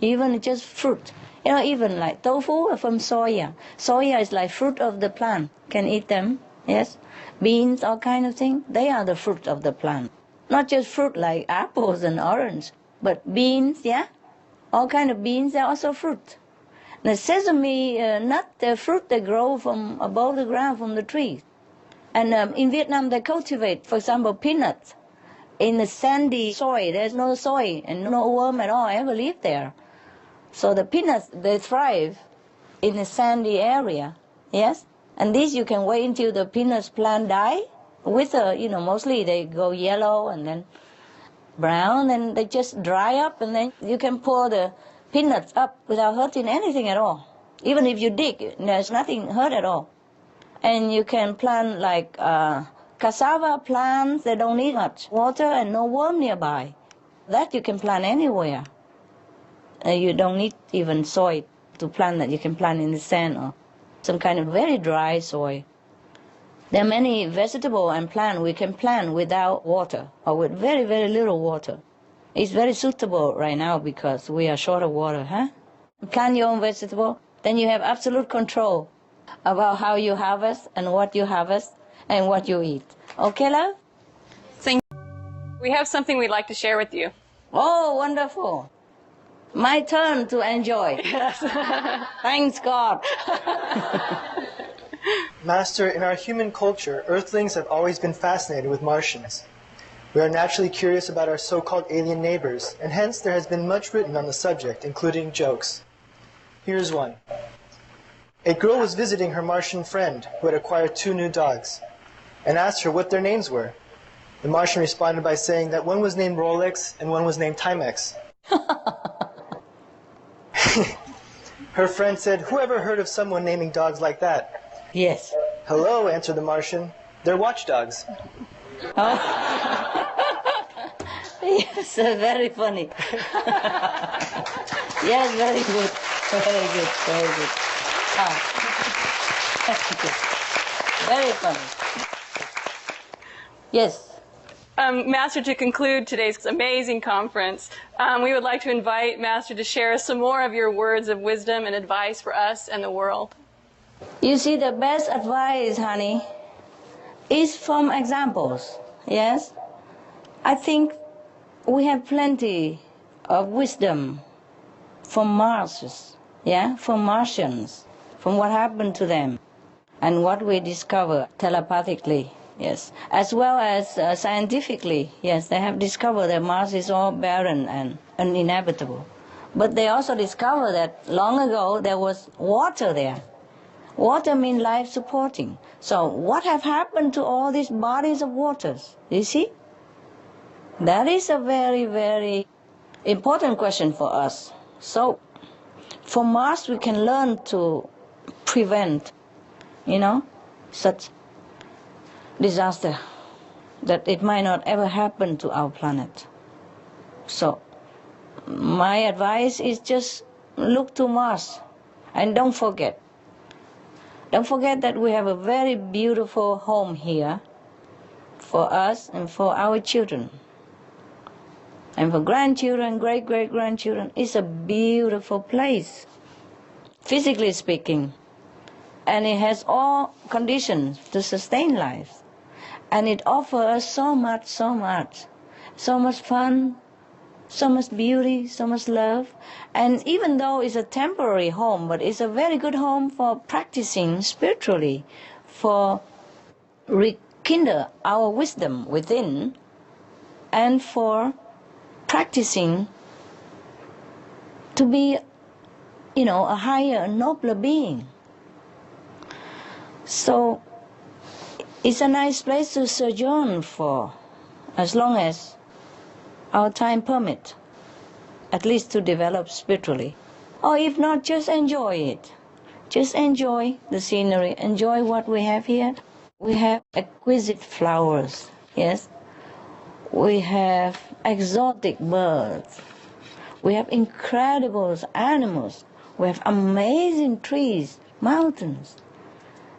even just fruit. You know, even like tofu from soya. Soya is like fruit of the plant. Can eat them, yes. Beans, all kind of things, they are the fruit of the plant. Not just fruit like apples and orange, but beans, yeah. All kind of beans, they're also fruit. The sesame nut, the fruit they grow from above the ground from the trees. And in Vietnam, they cultivate, for example, peanuts. In the sandy soil, there's no soil and no worm at all ever live there. So the peanuts, they thrive in a sandy area, yes? And this you can wait until the peanuts plant die. You know, mostly they go yellow and then brown, and they just dry up, and then you can pour the peanuts up without hurting anything at all. Even if you dig, there's nothing hurt at all. And you can plant like cassava plants, they don't need much water and no worm nearby. That you can plant anywhere. You don't need even soil to plant that. You can plant in the sand or some kind of very dry soil. There are many vegetable and plant we can plant without water or with very, very little water. It's very suitable right now because we are short of water, huh? Plant your own vegetable, then you have absolute control about how you harvest and what you harvest and what you eat. Okay, love? Thank you. We have something we'd like to share with you. Oh, wonderful. My turn to enjoy. Yes. Thanks, God. Master, in our human culture, Earthlings have always been fascinated with Martians. We are naturally curious about our so-called alien neighbors, and hence there has been much written on the subject, including jokes. Here's one. A girl was visiting her Martian friend, who had acquired 2 new dogs, and asked her what their names were. The Martian responded by saying that one was named Rolex and one was named Timex. Her friend said, "Who ever heard of someone naming dogs like that?" Yes. "Hello," answered the Martian. "They're watchdogs." Oh. Yes, very funny. Yes, very good. Very good, very good. Ah. Very funny. Yes. Master, to conclude today's amazing conference, we would like to invite Master to share some more of your words of wisdom and advice for us and the world. You see, the best advice, honey, is from examples, yes? I think we have plenty of wisdom from Mars, yeah, from Martians, from what happened to them and what we discover telepathically, yes, as well as scientifically, yes, they have discovered that Mars is all barren and uninhabitable. But they also discovered that long ago there was water there. Water means life supporting. So what have happened to all these bodies of waters? You see? That is a very, very important question for us. So from Mars we can learn to prevent, such disaster, that it might not ever happen to our planet. So my advice is just look to Mars and don't forget that we have a very beautiful home here for us and for our children. And for grandchildren, great-great-grandchildren, it's a beautiful place, physically speaking. And it has all conditions to sustain life. And it offers us so much fun, so much beauty, so much love. And even though it's a temporary home, but it's a very good home for practicing spiritually, for rekindle our wisdom within, and for practicing to be, a higher, nobler being. So it's a nice place to sojourn for as long as our time permits, at least to develop spiritually. Or if not, just enjoy it. Just enjoy the scenery, enjoy what we have here. We have exquisite flowers, yes. We have exotic birds. We have incredible animals. We have amazing trees, mountains,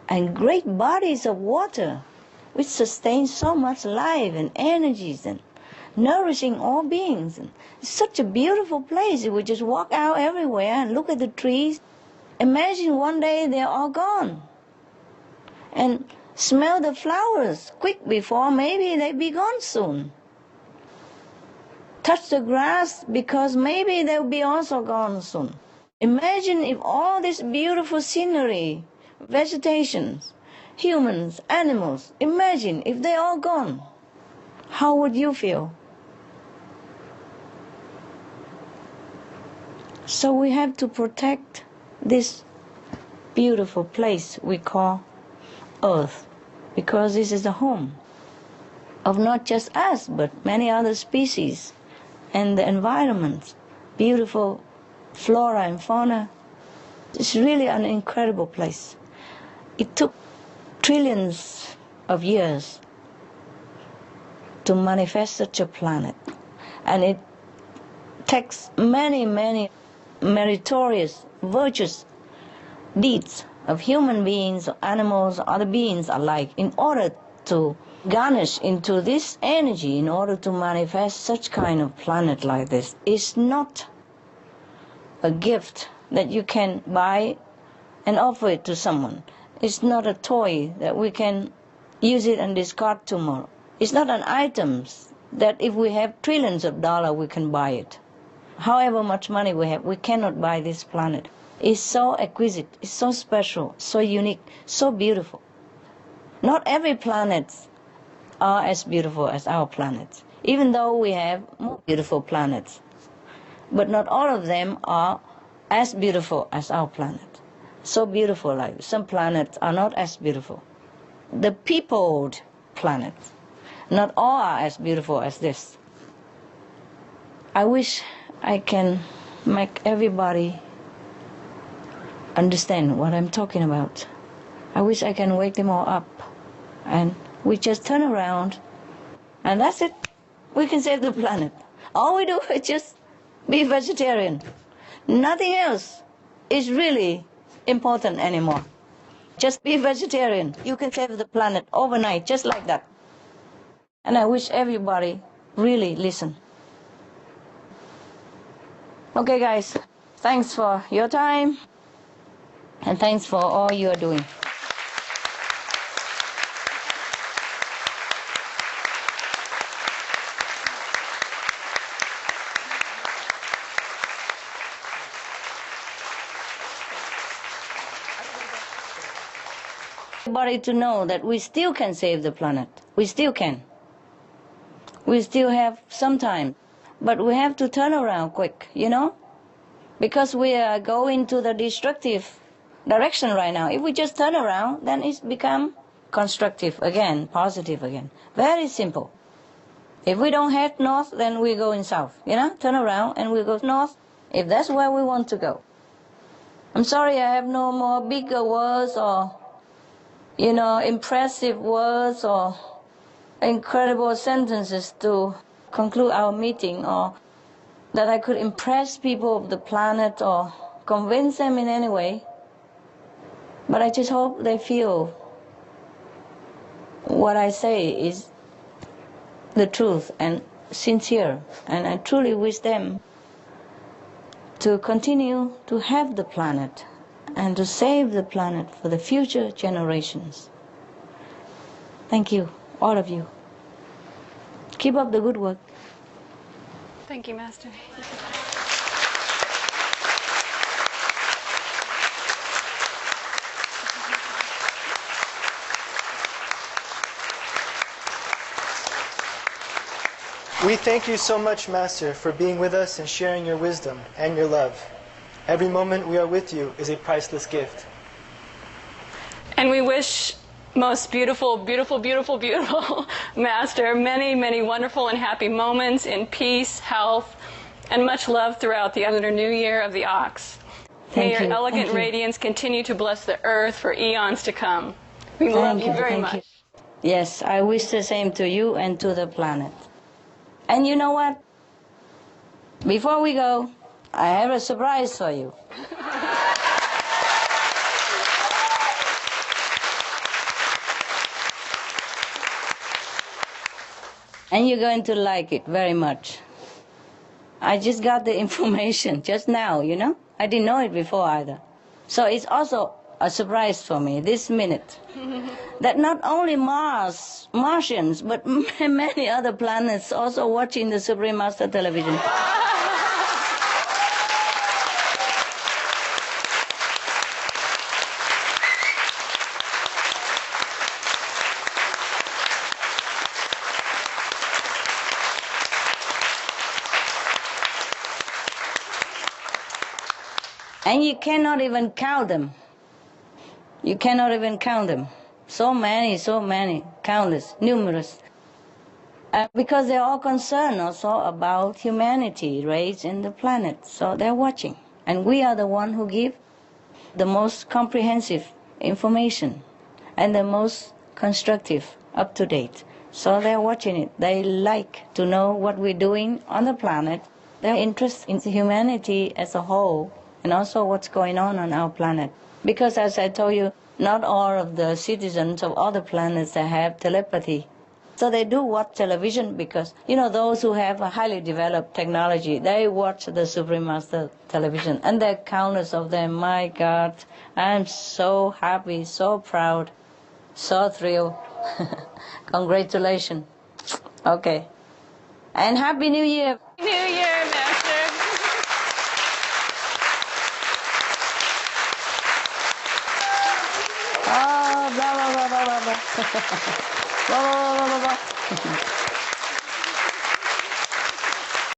and great bodies of water, which sustain so much life and energies and nourishing all beings. And it's such a beautiful place. We just walk out everywhere and look at the trees. Imagine one day they're all gone. And smell the flowers quick before maybe they be gone soon. Touch the grass because maybe they'll be also gone soon. Imagine if all this beautiful scenery, vegetation, humans, animals, imagine if they're all gone. How would you feel? So we have to protect this beautiful place we call Earth, because this is the home of not just us, but many other species and the environment, beautiful flora and fauna. It's really an incredible place. It took trillions of years to manifest such a planet, and it takes many, many meritorious, virtuous deeds of human beings, animals, other beings alike, in order to garnish into this energy, in order to manifest such kind of planet like this. It's not a gift that you can buy and offer it to someone. It's not a toy that we can use it and discard tomorrow. It's not an item that if we have trillions of dollars we can buy it. However much money we have, we cannot buy this planet. It's so exquisite, it's so special, so unique, so beautiful. Not every planet are as beautiful as our planet, even though we have more beautiful planets. But not all of them are as beautiful as our planet. So beautiful, like some planets are not as beautiful. The peopled planets, not all are as beautiful as this. I wish I can make everybody understand what I'm talking about. I wish I can wake them all up and we just turn around and that's it. We can save the planet. All we do is just be vegetarian. Nothing else is really important anymore. Just be vegetarian. You can save the planet overnight, just like that. And I wish everybody really listen. Okay, guys, thanks for your time, and thanks for all you are doing. everybody to know that we still can save the planet. We still can. We still have some time. But we have to turn around quick, you know? Because we are going to the destructive direction right now. If we just turn around, then it's become constructive again, positive again. Very simple. If we don't head north, then we go in south, you know? Turn around and we go north, if that's where we want to go. I'm sorry I have no more bigger words or, you know, impressive words or incredible sentences to conclude our meeting, or that I could impress people of the planet or convince them in any way. But I just hope they feel what I say is the truth and sincere. And I truly wish them to continue to have the planet and to save the planet for the future generations. Thank you, all of you. Keep up the good work. Thank you, Master. We thank you so much, Master, for being with us and sharing your wisdom and your love. Every moment we are with you is a priceless gift. And we wish most beautiful, beautiful, beautiful, beautiful Master many, many wonderful and happy moments in peace, health, and much love throughout the Lunar New Year of the Ox. May your elegant radiance continue to bless the earth for eons to come. We love you very much. Yes, I wish the same to you and to the planet. And you know what? Before we go, I have a surprise for you. And you're going to like it very much. I just got the information just now, you know? I didn't know it before either. So it's also a surprise for me this minute. That not only Martians, but many other planets also watching the Supreme Master television. And you cannot even count them. You cannot even count them. So many, countless, numerous. Because they're all concerned also about humanity, race, and the planet. So they're watching. And we are the one who give the most comprehensive information and the most constructive, up-to-date. So they're watching it. They like to know what we're doing on the planet. They're interested in humanity as a whole and also what's going on our planet. Because as I told you, not all of the citizens of other planets have telepathy. So they do watch television because, you know, those who have a highly developed technology, they watch the Supreme Master television. And there are countless of them. My God, I'm so happy, so proud, so thrilled. Congratulations. Okay. And Happy New Year. New Year, Master. Oh, blah, blah, blah, blah, blah. Blah, blah, blah, blah, blah.